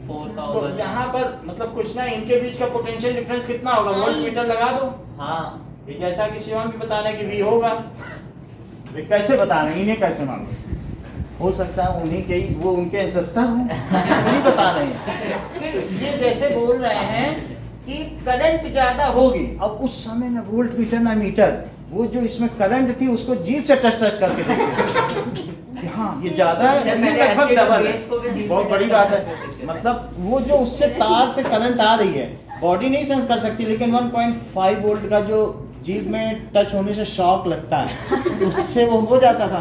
4 का तो होगा। यहाँ पर मतलब कुछ ना, इनके बीच का पोटेंशियल डिफरेंस कितना होगा, वोल्ट मीटर लगा दो। हाँ, ये जैसा कि शिवम भी बता रहे हैं कि V होगा, वे कैसे बता रहे हैं, इन्हें कैसे मालूम, हो सकता है उन्हीं के ही वो उनके एंसेस्टर हों, नहीं बता रहे हैं। ये जैसे बोल रहे हैं कि करंट ज्यादा होगी, अब उस समय ना वोल्ट मीटर ना मीटर, वो जो इसमें करंट थी उसको जीभ से टच करके देखते, हाँ ये ज्यादा है, जब ये मैंने लगभग acid और डबल base को भी है, जीभ बहुत से बड़ी touch बात करके है। देखते हैं। मतलब वो जो उससे तार से करंट आ रही है, बॉडी नहीं सेंस कर सकती, लेकिन 1.5 वोल्ट का जो जीभ में टच होने से शॉक लगता है, उससे वो हो जाता था।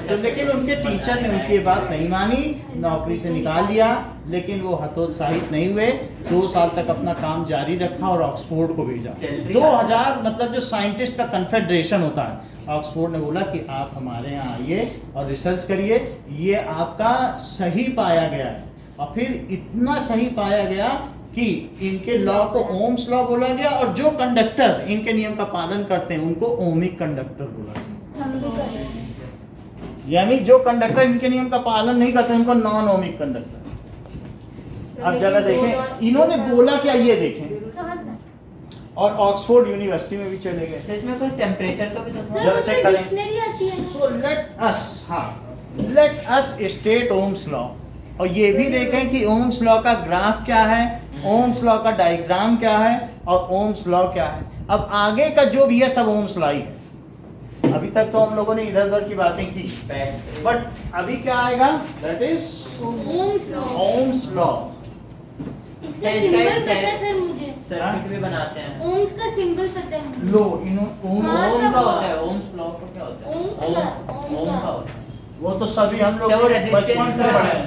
तो लेकिन उनके टीचर ने उनकी बात नहीं मानी, नौकरी से निकाल दिया, लेकिन वो हतोत्साहित नहीं हुए, 2 साल तक अपना काम जारी रखा और ऑक्सफोर्ड को भेजा। 2000 मतलब जो साइंटिस्ट का कन्फेडरेशन होता है, ऑक्सफोर्ड ने बोला कि आप हमारे यहाँ आइए और रिसर्च करिए, ये आपका सही पाया गया है। और फिर इतना सही पाया गया कि इनके लॉ को ओम्स लॉ बोला गया, और जो कंडक्टर इनके नियम का पालन करते हैं उनको ओमिक कंडक्टर बोला गया। हम भी कर रहे हैं। यानी जो कंडक्टर इनके नियम का पालन नहीं करते उनको नॉन ओमिक कंडक्टर। अब जरा देखें इन्होंने बोला क्या, ये देखें, समझ गए? और ऑक्सफोर्ड यूनिवर्सिटी में भी चले गए। तो इसमें कोई टेम्परेचर का भी तो जरा सर चेक मुझे करें। डिक्शनरी आती है। So let us state Ohm's law, और ये भी देखें कि ओम्स लॉ का ग्राफ क्या है, ओम्स लॉ का डायग्राम क्या है, और ओम्स लॉ क्या है। अब आगे का जो भी है सब ओम्स लॉ ही है। अभी तक तो हम लोगों ने इधर उधर की बातें की, बैट बट अभी क्या आएगा, that is Ohm's law. Ohm's law. इसका सर, सिंबल इसका पता है सर मुझे। सर्किट भी बनाते हैं। ओम्स का सिंबल पता है। लो इन्हों हाँ, ओम सब का वो- होता है, ओम्स लॉ का क्या होता है? ओम का, ओम ओम का का। होता है। वो तो सभी हम लोग सब वो बचपन resistance से का- पढ़े हैं।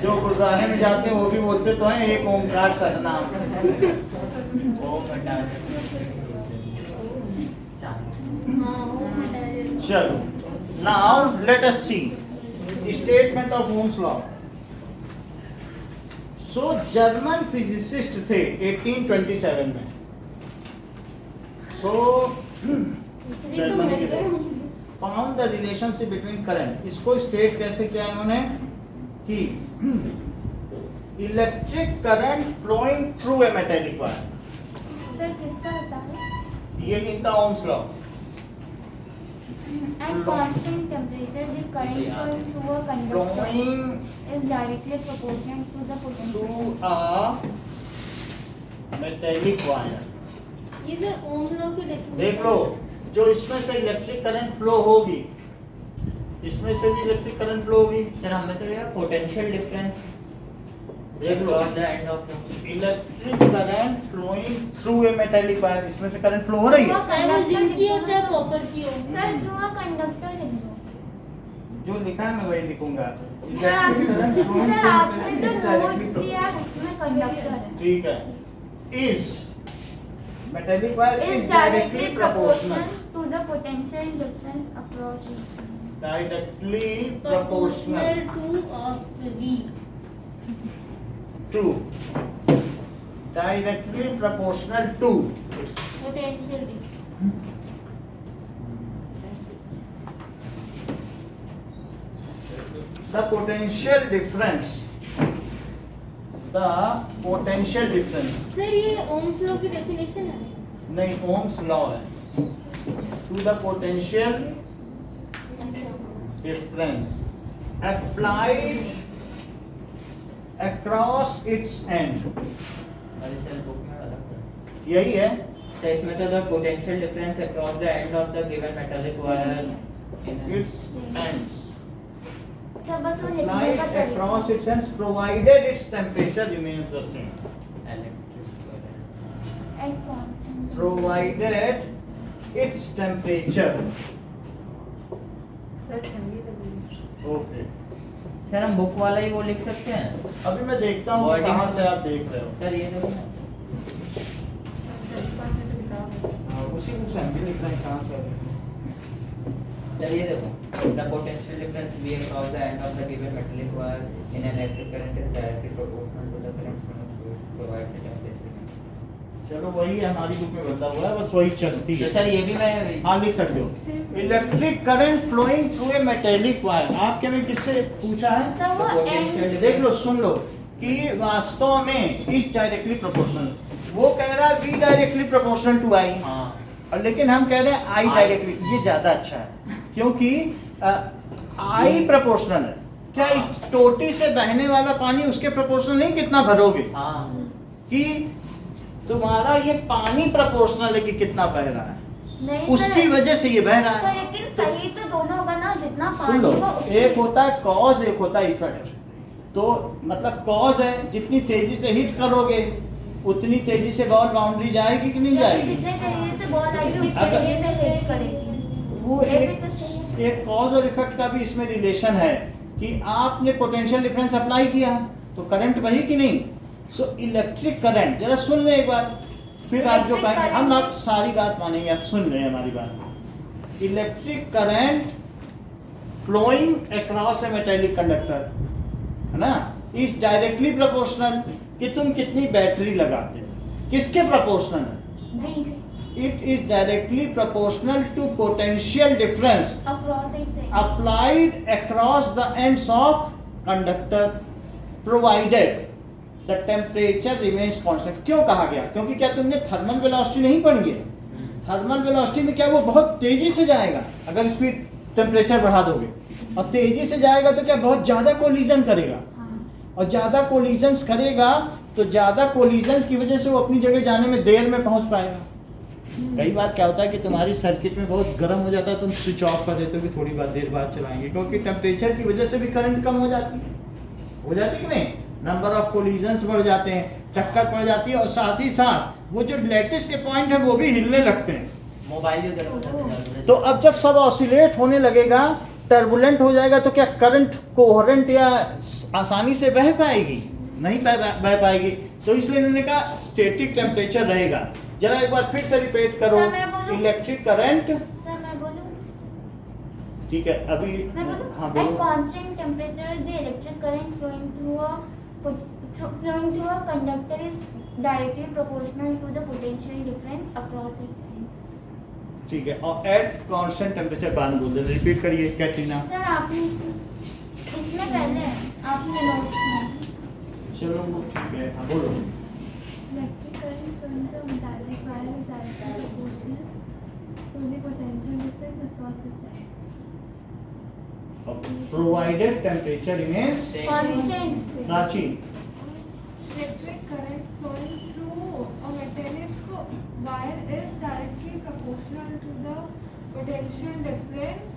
जो गुरुद्वारे में जाते हैं वो भी बोलते तो हैं एक ओमकार सतनाम। ओम हटा दे। चार। हाँ ओम हटा दे। चलो, now let us see statement of Ohm's law. So German physicist थे 1827 में। सो जर्मनी के थे। Found the relationship between current, इसको स्टेट कैसे किया इन्होंने कि electric current flowing through a metallic wire, sir किसका होता है? ये in the Ohm's law. At constant temperature, the current flowing through a conductor flowing is directly proportional to the through potential. A metallic wire. ये sir ओम law की definition देख लो, जो इसमें से इलेक्ट्रिक करंट फ्लो होगी, इसमें से भी इलेक्ट्रिक करंट फ्लो होगी। सर हमें तो यार पोटेंशियल डिफरेंस देख लो, across the end of the electric current flowing through a metallic wire, इसमें से करंट फ्लो हो रही है। चाहे वो जिंक की हो चाहे कॉपर की हो। सर through a conductor लिख दो। जो लिखा है मैं वही लिखूंगा। सर आपने जो Is directly नोट्स दिया है उसमें कंडक्टर है। ठीक है, is metallic wire Is is directly directly proportional proportional, to the potential difference across each. Directly proportional proportional to to, directly proportional to potential the potential difference, the potential difference, sir ये Ohm's law की definition है। नहीं Ohm's law है, to the potential difference applied across its end, हमारे cell book में अलग है। यही है। सर इसमें तो the potential difference across the end of the given metallic wire in its ends sir बस वो लिखने applied का तरीका। across its ends provided its temperature remains the same, At constant. provided its temperature, sir ठंडी लगी। okay। Sir हम book वाला ही वो लिख सकते हैं। अभी मैं देखता हूँ Wording- कहाँ से आप देख रहे हो। सर ये देखो ना, सर पास में तो किताब है। उसी बुक से हम भी लिख रहे हैं कहाँ से। सर ये देखो, the potential difference be across the end of the given metallic wire in an electric current is directly proportional to the current provide the temperature. चलो वही हमारी बुक में बता हुआ है, बस वही चलती तो है। सर ये भी मैं हाँ लिख सकते हो, electric current flowing through a metallic wire. आपके में किससे पूछा है? सर वो The potential end देख लो, सुन लो कि वास्तव में इज डायरेक्टली प्रोपोर्शनल, वो कह रहा है वी डायरेक्टली प्रोपोर्शनल टू आई, हाँ और लेकिन हम कह रहे हैं आई I- डायरेक्टली। ये ज्यादा अच्छा है क्योंकि आई प्रोपोर्शनल है। क्या इस टोटी से बहने वाला पानी उसके प्रोपोर्शनल नहीं कितना भरोगे, हाँ कि तुम्हारा ये पानी प्रोपोर्शनल है कि कितना बह रहा है, नहीं उसकी सर, वजह से ये बह रहा सर है। लेकिन सही तो दोनों होगा ना, जितना सुन लो, पानी को एक होता है कॉज, एक होता है इफेक्ट। तो मतलब कॉज है, जितनी तेजी से हिट करोगे उतनी तेजी से बॉल बाउंड्री जाएगी कि नहीं जाएगी। जितने तेजी से बॉल आएगी उतने अगर- तेजी से हिट करेगी। वो ये भी तो सही है। एक कॉज और इफेक्ट का भी इसमें रिलेशन है कि आपने पोटेंशियल डिफरेंस अप्लाई किया तो करंट वही कि नहीं। सो इलेक्ट्रिक करंट, जरा सुन ले एक बार, फिर आप जो Electric कहेंगे हम current आप सारी बात मानेंगे, आप सुन ले हमारी बात। इलेक्ट्रिक करंट फ्लोइंग अक्रॉस ए मेटेलिक कंडक्टर, है ना, इज डायरेक्टली प्रोपोर्शनल कि तुम कितनी बैटरी लगाते हो, किसके प्रोपोर्शनल है। नहीं It is directly proportional to potential difference across it से applied across the ends of conductor provided the temperature remains constant। क्यों कहा गया? क्योंकि क्या तुमने थर्मल वेलोसिटी नहीं पढ़ी है? थर्मल वेलोसिटी में क्या वो बहुत तेजी से जाएगा अगर स्पीड टेम्परेचर बढ़ा दोगे, और तेजी से जाएगा तो क्या बहुत ज्यादा कोलिजन करेगा, और ज्यादा कोलिजन्स करेगा तो ज्यादा कोलिजन्स की वजह से वो अपनी जगह जाने में देर में पहुंच पाएगा। कई बार क्या होता है कि तुम्हारी सर्किट में बहुत गर्म हो जाता है, तुम स्विच ऑफ कर देते हो कि थोड़ी देर बाद चलाएंगे, क्योंकि टेम्परेचर की वजह से भी करंट कम हो जाती है कि नहीं, नंबर ऑफ कोलिजन्स बढ़ जाते हैं, टक्कर पड़ जाती है, और साथ ही साथ वो जो लेटेस्ट के पॉइंट है वो भी हिलने लगते हैं। मोबाइल उधर उधर तो अब जब सब ऑसिलेट होने लगेगा, टर्बुलेंट हो जाएगा, तो क्या करंट कोहेरेंट या आसानी से बह पाएगी? नहीं बह पाएगी। तो इसलिए इन्होंने कहा स्टैटिक टेम्परेचर रहेगा। जरा एक बार फिर से रिपीट करो, सर, मैं बोलूं? इलेक्ट्रिक करंट, सर मैं बोलूं, ठीक है अभी, मैं बोलूं, हाँ at बोलो। constant temperature the electric current flowing through a conductor is directly proportional to the potential difference across its ends. ठीक है, और एट कांस्टेंट टेम्परेचर बाद में बोल दे, रिपीट करिए कैटरीना। सर आपने इसमें पहले आपने नोट्स में चलो वो ठीक है, हाँ बोलो। Electric current from the metallic wire is directly proportional to the potential difference across its ends. Provided temperature remains constant Prachi. Electric current flowing through a metallic wire is directly proportional to the potential difference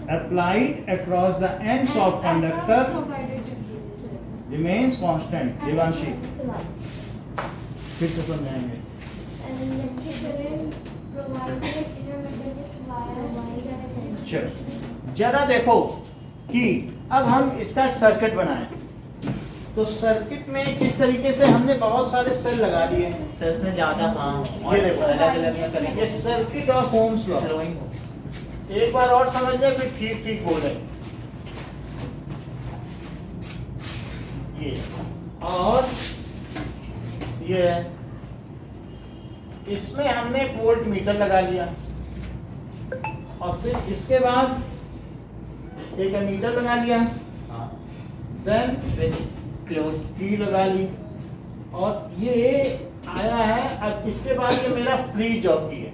Applied across the ends of conductor provided temperature. remains constant। Devanshi फिर से समझाएंगे। An electric current provided in a metallic wire is directly चलो जरा देखो कि अब हम इसका एक सर्किट बनाएं, तो सर्किट में किस तरीके से हमने बहुत सारे सेल लगा दिए। सर इसमें ज्यादा हाँ ये देखो, अलग अलग में करेंगे ये circuit of Ohm's law. Flowing एक बार और समझ ले फिर ठीक ठीक बोल रहे। ये और ये इसमें हमने एक वोल्ट मीटर लगा लिया, और फिर इसके बाद एक एमीटर लगा लिया, हाँ देन स्विच क्लोज की लगा ली, और ये आया है। अब इसके बाद ये मेरा फ्री जॉकी है,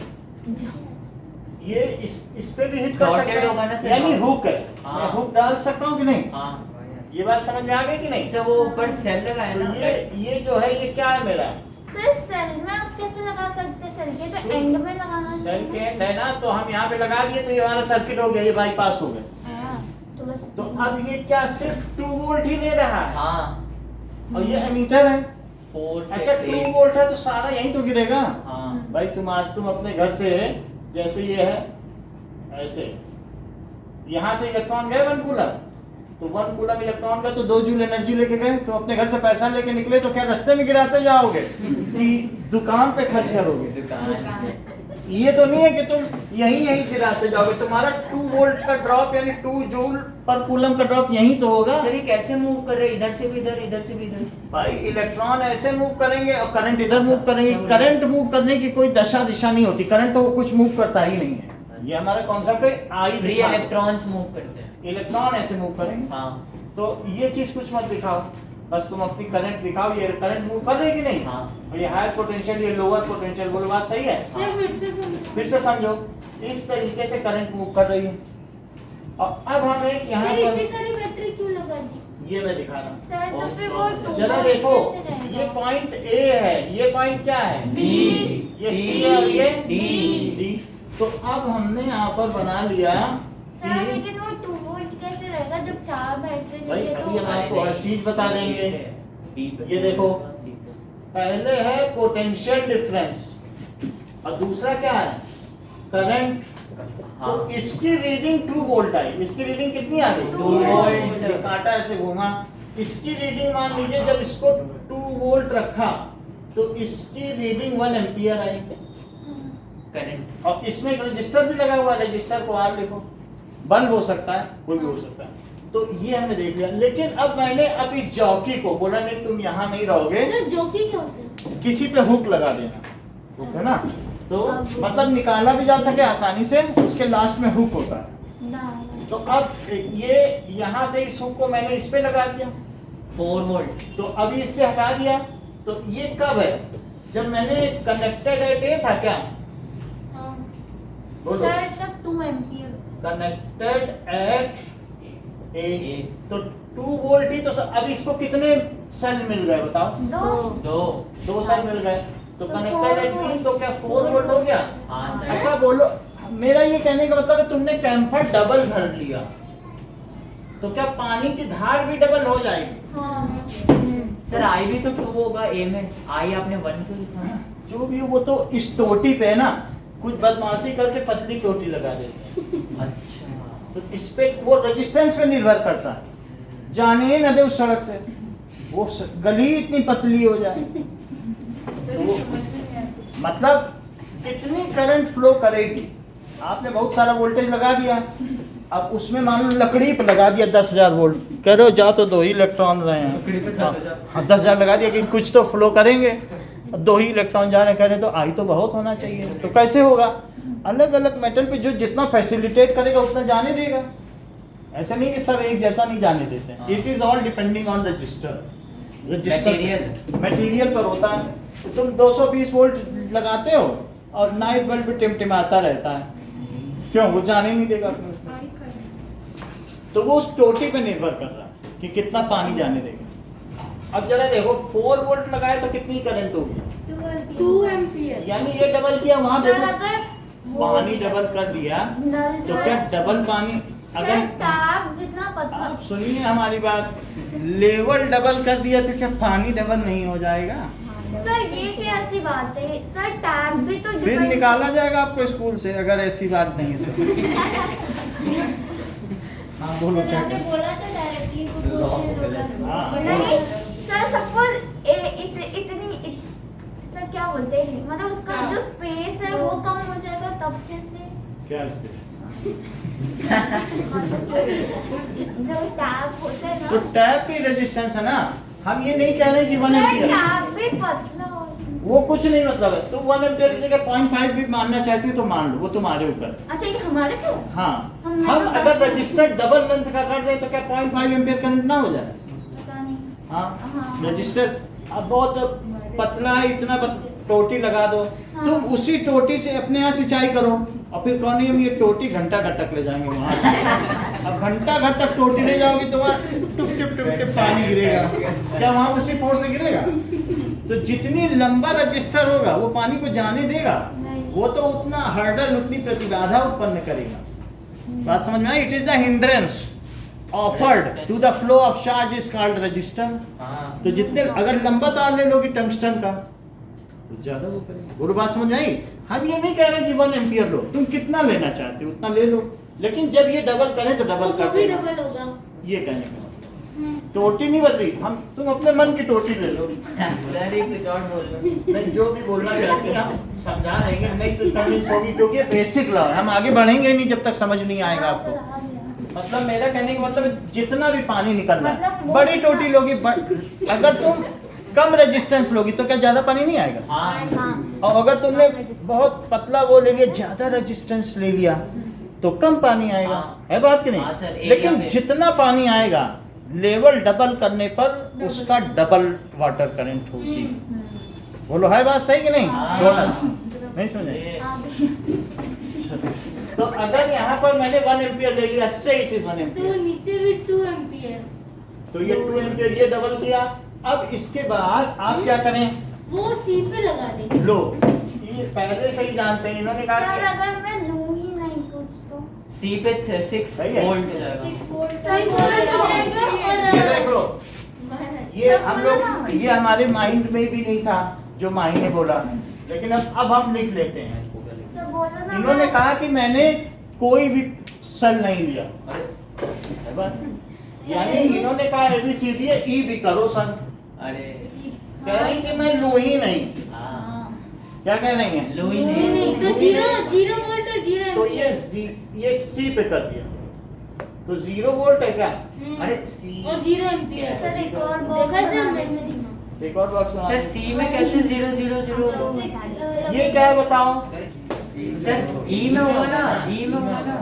ये इस पे भी हिट कर Dotted सकता होगा ना है, सर, यानी dot। हुक है। हाँ। मैं हुक डाल सकता हूँ कि नहीं? हाँ ये बात समझ में आ गई कि नहीं? सर वो ऊपर सेल लगा है तो ना ये जो है ये क्या है मेरा सर सेल में आप कैसे लगा सकते हैं? सेल के तो एंड में लगाना सेल चाहिए के ना। एंड है ना, तो हम यहाँ पे लगा दिए तो ये हमारा सर्किट हो गया, ये बाईपास हो गया। हाँ, तो बस तो अब ये क्या सिर्फ 2 वोल्ट ही ले रहा है, हाँ और ये एमीटर है। 4 6 अच्छा 2 8 वोल्ट है तो सारा यहीं तो गिरेगा। हाँ भाई तुम अपने घर से जैसे ये है ऐसे, यहाँ से इलेक्ट्रॉन गए 1 कूलम, तो 1 कूलम इलेक्ट्रॉन का तो 2 जूल एनर्जी लेके गए, तो अपने घर से पैसा लेके निकले तो क्या रास्ते में गिराते जाओगे कि दुकान पे खर्च करोगे? दुकान ये तो नहीं है कि तुम यहीं गिराते जाओगे। तुम्हारा 2 वोल्ट का ड्रॉप यानी 2 जूल पर कूलम का ड्रॉप यहीं तो होगा। सर ये कैसे मूव कर रहे हैं? इधर से भी इधर, इधर से भी इधर। भाई इलेक्ट्रॉन ऐसे मूव करेंगे और करंट इधर मूव अच्छा, करेंगे। समझ करंट मूव करने की कोई दशा दिशा नहीं होती, करंट तो वो कुछ मूव करता ही नहीं है। ये हमारा कॉन्सेप्ट है। आई फ्री इलेक्ट्रॉन्स मूव करते हैं। इलेक्ट्रॉन ऐसे मूव करेंगे। हाँ तो ये चीज कुछ मत दिखाओ, बस तुम अपनी करंट दिखाओ, ये करंट मूव कर रही है कि नहीं? हाँ और ये हायर पोटेंशियल, ये लोअर पोटेंशियल, बोलो बात सही है? फिर से समझो, इस तरीके से करंट मूव कर रही है। और अब हम एक यहाँ सर इतनी पर सारी बैटरी क्यों लगा दी? ये मैं दिखा रहा हूँ, सर तो फिर वो 2 जरा वोल्ट देखो, कैसे रहेगा? ये पॉइंट ए है, ये पॉइंट क्या है? B, ये C, सी है और ये D। डी। तो अब हमने यहाँ पर बना लिया सर कि लेकिन वो 2 वोल्ट कैसे रहेगा जब 4 बैटरी भाई लगे अभी हम तो? आपको हर चीज बता देंगे। D पे। ये देखो, पहले है पोटेंशियल डिफरेंस और दूसरा क्या है? करंट। हाँ तो इसकी रीडिंग 2 वोल्ट आई, इसकी रीडिंग कितनी आ गई? 2 वोल्ट। ये कांटा ऐसे घूमा, इसकी रीडिंग मान लीजिए जब इसको 2 वोल्ट रखा तो इसकी रीडिंग 1 एम्पियर आई। करंट। और इसमें एक रजिस्टर भी लगा हुआ है, रजिस्टर को आप देखो, बल्ब हो सकता है, कोई भी हो सकता है। तो ये हमने देख लिया। लेकिन अब मैंने अब इस जॉकी को बोला नहीं तुम यहाँ नहीं रहोगे, सर जोकी क्या होता है? किसी पे हुक लगा देना, हुक है ना, तो मतलब निकाला भी जा सके आसानी से, उसके लास्ट में हुक होता है। ना तो अब ये यहाँ से इस हुक को मैंने इस पे लगा दिया, 4 वोल्ट। तो अभी इससे हटा दिया। तो ये कब है? जब मैंने कनेक्टेड एट ए था क्या? हाँ। बोलो, सर तब 2 एम्पियर कनेक्टेड एट ए, ए। तो 2 वोल्ट ही तो अब इसको कितने सेल मिल गए बताओ? 2 2 सेल मिल गए, तो तो कनेक्टेड 4 एट बी वोल्ट। तो क्या 4 वोल्ट हो गया? हाँ सर। अच्छा बोलो, मेरा ये कहने का मतलब है तुमने कैंपर डबल भर लिया, तो क्या पानी की धार भी डबल हो जाएगी? हाँ। सर आई भी तो 2 होगा ए में, आई आपने 1 क्यों लिखा? जो भी हो, वो तो इस टोटी पे है ना, कुछ बदमाशी करके पतली टोटी लगा देते हैं। अच्छा तो इस पे वो रेजिस्टेंस पे निर्भर करता है, जाने ही न दे उस सड़क से, वो गली इतनी पतली हो जाए तो वो मतलब कितनी करंट फ्लो करेगी। आपने बहुत सारा वोल्टेज लगा दिया, अब उसमें मान लो लकड़ी पे लगा दिया 10,000 वोल्ट, कह रहे हो जा तो 2 ही इलेक्ट्रॉन रहे हैं, लकड़ी पे 10,000। हाँ 10,000 लगा दिया कि कुछ तो फ्लो करेंगे, 2 ही इलेक्ट्रॉन जा रहे करें तो आई तो बहुत होना चाहिए, तो कैसे होगा? अलग अलग मेटल पे जो जितना फैसिलिटेट करेगा उतना जाने देगा। ऐसा नहीं कि सब एक जैसा नहीं जाने देते हैं। It is all depending on register material पर होता है। तो तुम 220 वोल्ट लगाते हो और नाइट बल्ब पे टिमटिमाता रहता है, क्यों? वो जाने नहीं देगा अपने उसमें से। तो वो उस टोटी पे निर्भर कर रहा है कि कितना पानी जाने देगा। अब जरा देखो 4 वोल्ट लगाए तो कितनी करंट होगी? 2 एम्पियर। यानी ये डबल किया, वहां सर देखो अगर पानी डबल कर दिया नल तो जो क्या है- डबल पानी? सर अगर टैप जितना पतला आप सुनिए हमारी बात, लेवल डबल कर दिया तो क्या पानी डबल नहीं हो जाएगा? सर ये क्या ऐसी बात है सर? टैप भी तो फिर different- निकाला जाएगा आपको स्कूल से अगर ऐसी बात नहीं है तो। हाँ बोलो सर क्या आपने कहते? बोला था डायरेक्टली प्रोपोर्शनल हाँ। होगा। नहीं सर सपोज इतनी सर क्या बोलते हैं, मतलब उसका हाँ। जो स्पेस है वो कम हो जाएगा तब कैसे? क्या space? जो टैप होता है तो ना टैप की रेजिस्टेंस है ना, हम ये नहीं कह रहे कि 1 सर एम्पियर टैप भी पतला होता है। वो कुछ नहीं मतलब है। तुम 1 एम्पियर की जगह 0.5 भी मानना चाहती हो तो मान लो, वो तुम्हारे ऊपर। अच्छा ये हमारे को हाँ, हम हम तो अगर बस- रजिस्टर डबल लेंथ का कर दें तो क्या 0.5 एम्पियर करंट ना हो जाए? पता नहीं। हाँ, हाँ। रजिस्टर अब बहुत पतला है, इतना टोटी लगा दो, हाँ। तुम उसी टोटी से अपने यहाँ सिंचाई करो और फिर कौन हम ये टोटी घंटा घंटा तक ले जाएंगे वहाँ से। अब घंटा घंटा तक टोटी ले जाओगी तो वहाँ टुप टिप टुप टिप पानी गिरेगा, क्या वहाँ उसी फोर्स से गिरेगा? तो जितनी लंबा रजिस्टर होगा वो पानी को जाने देगा, नहीं। वो तो उतना हर्डल, उतनी प्रतिबाधा उत्पन्न करेगा। बात समझ में आई? It is the hindrance offered to the flow of charge is called register. हाँ तो जितने अगर लंबा तार ले लोगे टंगस्टन का तो ज्यादा वो करेगा। वो बात समझ में आई? हम ये नहीं कह रहे कि 1 एम्पियर लो, तुम कितना लेना चाहते हो उतना ले लो, लेकिन जब ये डबल करें तो डबल वो कर भी देना। डबल होगा। ये कहने का मतलब टोटी नहीं बदली, हम तुम अपने मन की टोटी ले लो। सर ये कुछ और बोल लो। नहीं जो भी बोलना चाहते हैं हम समझा रहेंगे, नहीं तो कन्विंस होगी, क्योंकि ये बेसिक लॉ है, हम आगे बढ़ेंगे नहीं जब तक समझ नहीं आएगा हाँ, आपको। सर, आ गया। मतलब मेरा कहने का मतलब जितना भी पानी निकल रहा है, मतलब वो बड़ी कितना- टोटी लोगी अगर तुम कम रेजिस्टेंस लोगी तो क्या ज्यादा पानी नहीं आएगा? हाँ हाँ और अगर तुमने बहुत पतला वो ले लिया, ज्यादा रेजिस्टेंस ले लिया तो कम पानी आएगा। हाँ। है बात कि हाँ नहीं? सर, एरिया लेकिन में। जितना पानी आएगा लेवल डबल करने पर उसका डबल वाटर करंट होगी। बोलो है बात सही कि नहीं? हाँ। बोला नहीं समझे? ये- आ गया। तो अगर यहाँ पर मैंने 1 एम्पियर ले लिया, से इट इज 1 तो एम्पियर, नीचे भी 2 एम्पियर। तो ये 2 एम्पियर ये डबल किया। अब इसके बाद आप क्या करें? वो सी पे लगा दे। लो ये पहले से ही जानते हैं, इन्होंने कहा सर कि अगर मैं लूं ही नहीं कुछ तो C पे 6 सही है। वोल्ट जाएगा। 6 वोल्ट सही बोल रहे हो। ये देख लो, बाहर ये सब हम बोला लोग ना। ये हमारे माइंड में भी नहीं था जो माही ने बोला, लेकिन अब हम लिख लेते हैं। सब बोलो ना। इन्होंने कहा कि मैंने कोई भी सेल नहीं लिया, है बात? यानी इन्होंने कहा ABCD है, E भी करो सन। अरे कह रही कि मैं लूं ही नहीं। हाँ क्या कह रही हैं? लो ही नहीं नहीं। तो 0 वोल्ट और 0 तो ये C पे कर दिया, तो 0 वोल्ट है क्या? अरे C और 0 एम्पियर। सर एक और बॉक्स देखा सर बना मैं दे। दिखा। एक और बॉक्स बना सर दो। C में कैसे 0 0 0 ये क्या है बताओ? सर E में होगा ना, E में होगा ना।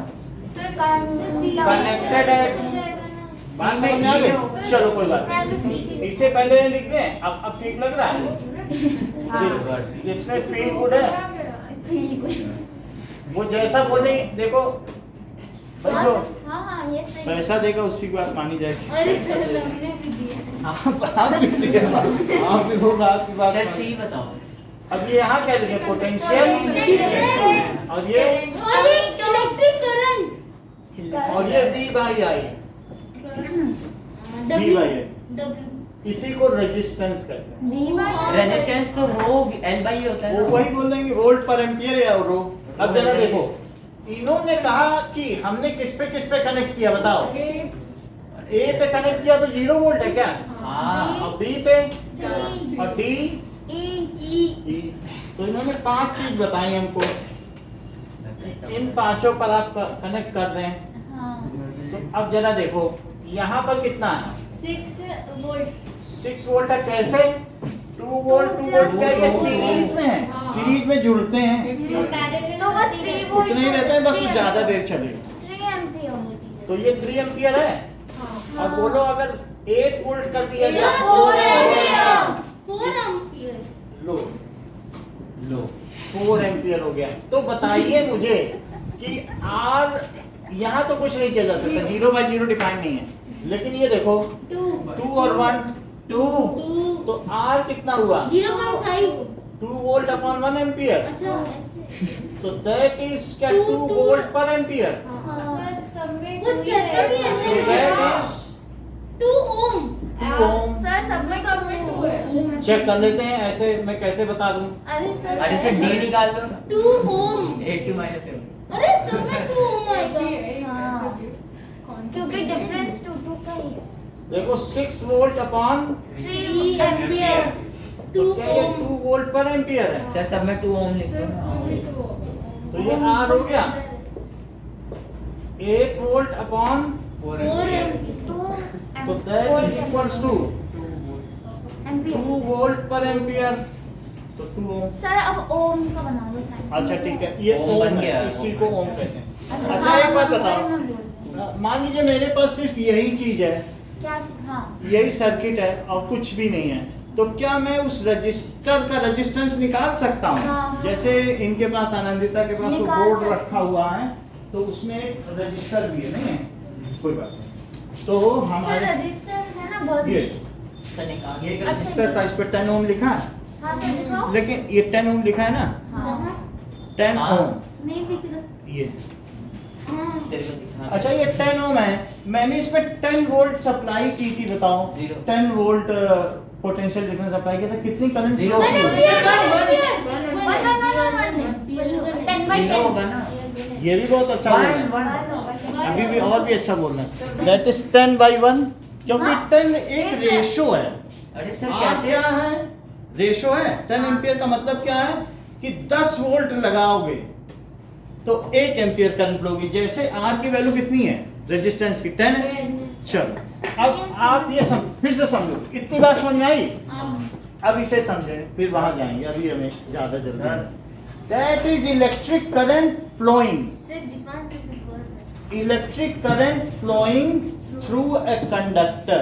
सर कनेक्टेड कनेक्टेड है। बात समझ में आ गई? चलो कोई बात नहीं, इससे पहले लिख दें। अब ठीक लग रहा है? जिसमें फील गुड है वो जैसा बोले, देखो भाई जो हाँ हाँ ये सही। पैसा देगा उसी के बाद मानी जाएगी। अरे सर हमने भी दिया। आप भी दिए, आप भी होगा आपकी बात। सर C बताओ। अब ये यहाँ क्या लिखे? पोटेंशियल। और ये और ये इलेक्ट्रिक करंट। और ये V by I, V by I, W। इसी को रेजिस्टेंस कहते हैं। रेजिस्टेंस तो रो L बाई होता है वो ना। वही बोल देंगे वोल्ट पर एम्पियर या रो। अब जरा देखो, इन्होंने कहा कि हमने किस पे कनेक्ट किया बताओ? A पे कनेक्ट किया तो 0 वोल्ट है क्या? हाँ और B पे सी और D ई E। तो इन्होंने 5 चीज बताई हमको, इन पांचों पर आप कनेक्ट कर दें। हाँ तो अब जरा देखो यहाँ पर कितना है? 6 वोल्ट। 6 वोल्ट है। कैसे? 2 वोल्ट 2 वोल्ट क्या ये सीरीज में है, सीरीज में जुड़ते हैं, तो वो 3 वोल्ट उतने ही रहते हैं, बस वो ज्यादा देर चलेगा। 3 एम्पीयर तो ये 3 एम्पीयर है। और बोलो अगर 8 वोल्ट कर दिया जाए 4 एम्पीयर लो लो 4 एम्पीयर हो गया। तो बताइए मुझे कि आर यहाँ तो कुछ नहीं किया जा सकता, 0/0 डिफाइन नहीं है, लेकिन ये देखो 2 और 1 2, तो आर कितना हुआ 2 वोल्ट अपॉन 1 एम्पियर, तो दैट इज क्या 2 वोल्ट पर एम्पियर, सर सब में कुछ कहता भी है so that is 2 ohm 2 ohm. Sir सब में 2 है। चेक कर लेते हैं, ऐसे मैं कैसे बता दूं। अरे से डी निकाल दो ना, 2 ओम 8 माइनस 7। अरे सब में 2 ओम आएगा। हाँ क्योंकि डिफरेंस 2 का ही है। देखो 6 वोल्ट अपॉन 3 एम्पीयर 2 तो क्या ये ओम 2 वोल्ट पर एम्पियर है, सर सब में 2 ओम लिख दो ना। तो ये आर हो गया 8 वोल्ट अपॉन 4 एम्पीयर तो that is equals to 2 volt पर एम्पियर, तो 2 ओम। सर अब ओम का बना दो साइन। अच्छा ठीक है, ये ओम ओम बन है, गया। इसी को ओम कहते हैं। अच्छा हाँ, एक बात मैं बताओ, बोल रही हूँ। मान लीजिए मेरे पास सिर्फ यही चीज है, क्या चीज़? हाँ यही सर्किट है और कुछ भी नहीं है, तो क्या मैं उस रजिस्टर का रेजिस्टेंस निकाल सकता हूँ? हाँ। जैसे इनके पास आनंदिता के पास वो निकाल बोर्ड सकते। रखा हुआ है, तो उसमें एक रजिस्टर भी है, नहीं है कोई बात नहीं। तो सर हमारे रजिस्टर है ना बहुत। ये सर निकाल ये एक अच्छा, रजिस्टर था, इस पे 10 ओम लिखा है, हाँ सर दिखाओ। लेकिन ये 10 ओम लिखा है ना, हाँ 10 हाँ। ओम नहीं दिख रहा। ये। हाँ तेरे को दिखा। अच्छा ये 10 ओम है, मैंने इस पे 10 वोल्ट सप्लाई की थी, बताओ 0 10 वोल्ट पोटेंशियल डिफरेंस अप्लाई किया था, कितनी करंट 0 1 एम्पीयर 1 0 होगा ना। ये भी बहुत अच्छा बोल रहे हैं, 1 अभी भी और भी अच्छा बोल रहे हैं। दैट इज 10/1, क्योंकि हाँ। 10 एक रेशो है। अरे सर R कैसे क्या है? रेशो है। 10 एम्पियर का मतलब क्या है कि 10 वोल्ट लगाओगे तो 1 एम्पियर करंट लोगे। जैसे R की वैल्यू कितनी है रेजिस्टेंस की 10 है। चलो अब आप ये फिर से समझो, इतनी बात समझ में आई? अब इसे समझें फिर वहां जाएंगे, अभी हमें ज्यादा जल्दी है। That is electric current flowing, electric current flowing through a conductor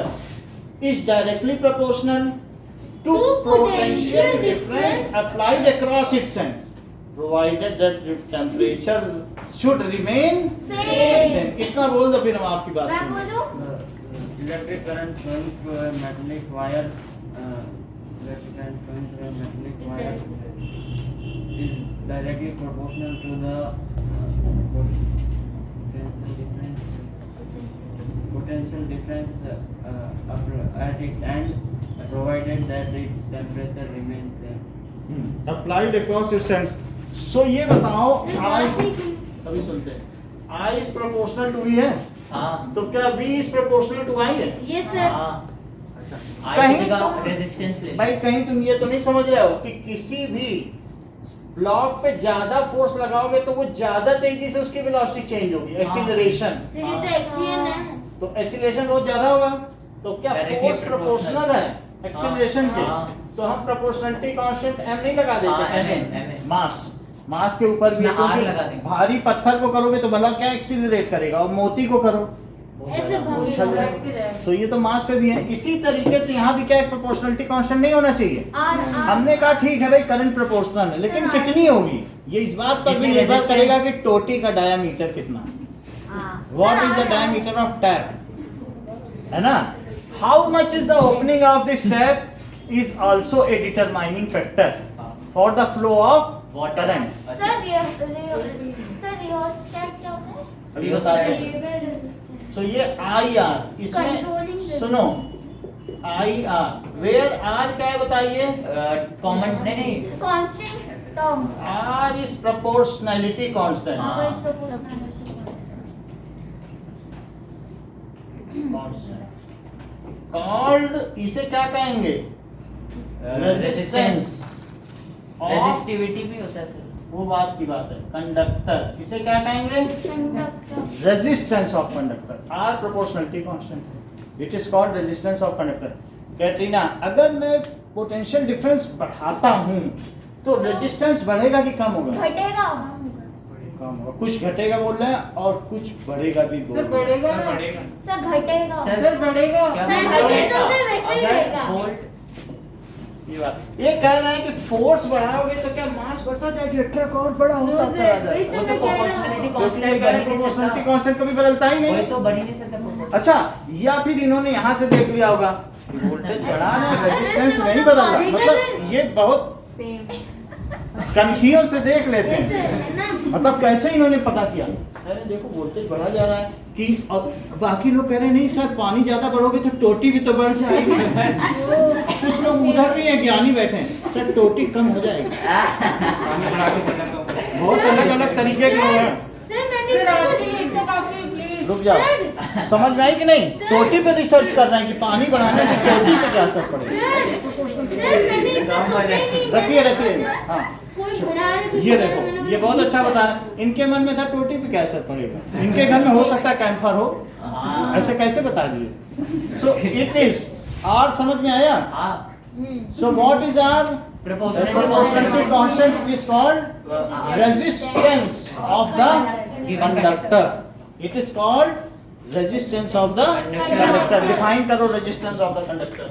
is directly proportional to potential difference applied across its ends, provided that the temperature should remain same. इतना बोल दो फिर हम आपकी बात मैं सुनेंगे। बोलूं? Electric current flowing through a metallic wire. Electric current flowing through a metallic wire is directly proportional to the potential difference at its end, provided that its temperature remains same. Applied across its ends. So ये बताओ I अभी सुनते हैं, I is proportional to V है, हाँ तो क्या V is proportional to I है? ये सर हाँ कहीं आई जगह तो- रेजिस्टेंस ले भाई कहीं तुम ये तो नहीं समझ रहे हो कि किसी भी ब्लॉक पे ज्यादा फोर्स लगाओगे तो वो ज्यादा तेजी से उसकी वेलोसिटी चेंज होगी, एक्सीलरेशन। फिर ये तो एक्सीएन है। तो एक्सीलरेशन बहुत ज्यादा होगा, तो क्या Directly फोर्स proportional प्रोपोर्शनल है एक्सीलरेशन के? हाँ। तो हम प्रोपोर्शनलिटी कांस्टेंट m नहीं लगा हाँ, देते, m m मास के ऊपर भी है, उसमें R क्योंकि लगा देंगे। भारी पत्थर को करोगे तो भला क्या एक्सीलरेट करेगा, और मोती को करो ऐसे वो भागे उछल जाएगा। तो ये तो मास पे भी है, इसी तरीके से यहाँ भी क्या है, प्रोपोर्शनलिटी कांस्टेंट नहीं होना चाहिए। हमने कहा ठीक है भाई करंट प्रोपोर्शनल है, लेकिन हाँ। कितनी होगी ये इस बात पर भी कितनी निर्भर resistance? करेगा कि टोटी का डायामीटर कितना है। What is the diameter of tap? है ना? How much is the opening of this tap is also a determining factor for the flow of Water. current. Sir rheostat क्या होता है? अभी बताते हैं। Variable resistance. So ये IR इसमें Controlling सुनो IR where R क्या है बताइए? कॉमन नहीं constant term. R is proportionality constant. हाँ। वही तो पूरा Constant. Called इसे क्या कहेंगे? रेजिस्टेंस of रेजिस्टिविटी भी होता है सर। वो बात की बात है। कंडक्टर इसे क्या कहेंगे? Conductor. Resistance of conductor. R proportionality constant है, it is called resistance of conductor. Katrina, अगर मैं पोटेंशियल डिफरेंस बढ़ाता हूँ तो रेजिस्टेंस बढ़ेगा कि कम होगा? घटेगा। कम होगा। कुछ घटेगा बोल रहे हैं और कुछ बढ़ेगा भी बोल सर रहे हैं। बढ़ेगा ना? सर घटेगा। सर बढ़ेगा। क्या सर, मतलब घटे है? तो फिर वैसे ही अगर रहेगा। volt ये बात, ये कह रहे हैं कि फोर्स बढ़ाओगे तो क्या मास बढ़ता जाएगा, अट्रैक्ट और बड़ा होता चला जाएगा। वो तो proportionality constant क्योंकि बढ़ ही नहीं प्रोपोर्शनलिटी सकता। कांस्टेंट कभी बदलता ही वही नहीं। तो बढ़ ही नहीं सकता proportional। अच्छा, या फिर इन्होंने यहाँ से देख लिया होगा वोल्टेज बढ़ा है, रेजिस्टेंस नहीं बदल रहा, मतलब ये बहुत कनखियों से देख लेते हैं। मतलब कैसे इन्होंने पता किया? अरे देखो वोल्टेज बढ़ा जा रहा है कि, और बाकी लोग कह रहे हैं नहीं सर पानी ज्यादा बढ़ोगे तो टोटी भी तो बढ़ जाएगी। कुछ लोग उधर भी हैं, ज्ञानी बैठे हैं, सर टोटी कम हो जाएगी। पानी बढ़ा के बहुत अलग अलग तरीके के लोग हैं। सर मैंने सर तो आपकी एक तो काफी प्लीज। रुक जाओ, समझ में आई कि नहीं? टोटी पे रिसर्च कर रहे हैं कि पानी बढ़ाने से टोटी पे क्या असर पड़ेगा। मैंने इतना सोचा ही नहीं। रखिए रखिए, हाँ कोई बढ़ा रहे कुछ ये बढ़ा रहे, देखो, मैंने ये बहुत अच्छा बताया। इनके मन में था टोटी पे क्या असर पड़ेगा, इनके घर में हो सकता है कैंपर हो, हाँ। ऐसे कैसे बता दिए? सो इट इज आर, समझ में आया? हाँ। So what is R? Proportionality constant is called resistance of the conductor. It is called resistance of the conductor. Define करो resistance of the conductor.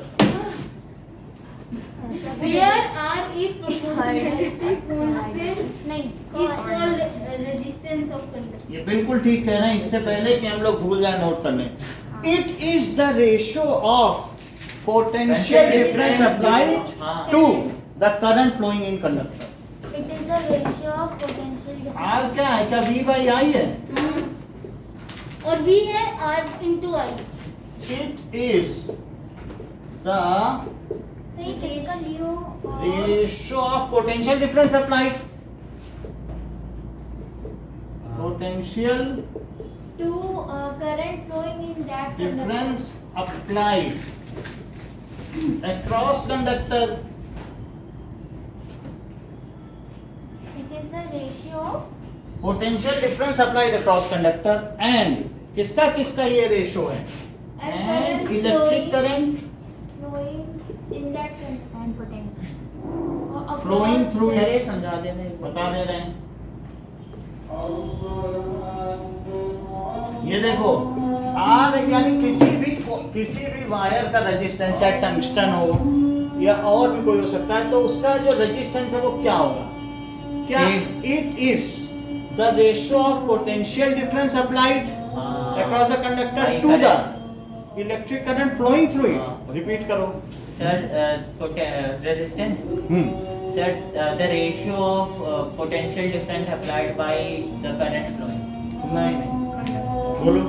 Where R is proportionality constant नहीं is called resistance of conductor. ये बिल्कुल ठीक कह रहे हैं, इससे पहले कि हम लोग भूल जाए नोट करने। It is the ratio of potential difference applied to the current flowing in conductor. it is the ratio of potential difference. R क्या है? क्या V by I है? और V है R into I. It is the सही किसका लियो? ratio of potential difference applied. Potential To current flowing in that conductor. difference applied across conductor. It is the ratio of Potential difference applied across conductor and किसका किसका ये ratio है? And electric current flowing in that conductor. and potential. flowing through sir ये it. समझा देना एक बार। बता दे रहे हैं। ये देखो आर यानी किसी भी वायर का रेजिस्टेंस, चाहे टंगस्टन हो या और भी कोई हो सकता है, तो उसका जो रेजिस्टेंस है वो क्या होगा? क्या? Same. It is the ratio of potential difference applied across the conductor Right, to the correct. electric current flowing through it. हाँ. Repeat करो. Sir resistance. Sir, the ratio of potential difference applied by the current flowing. नहीं नहीं बोलो.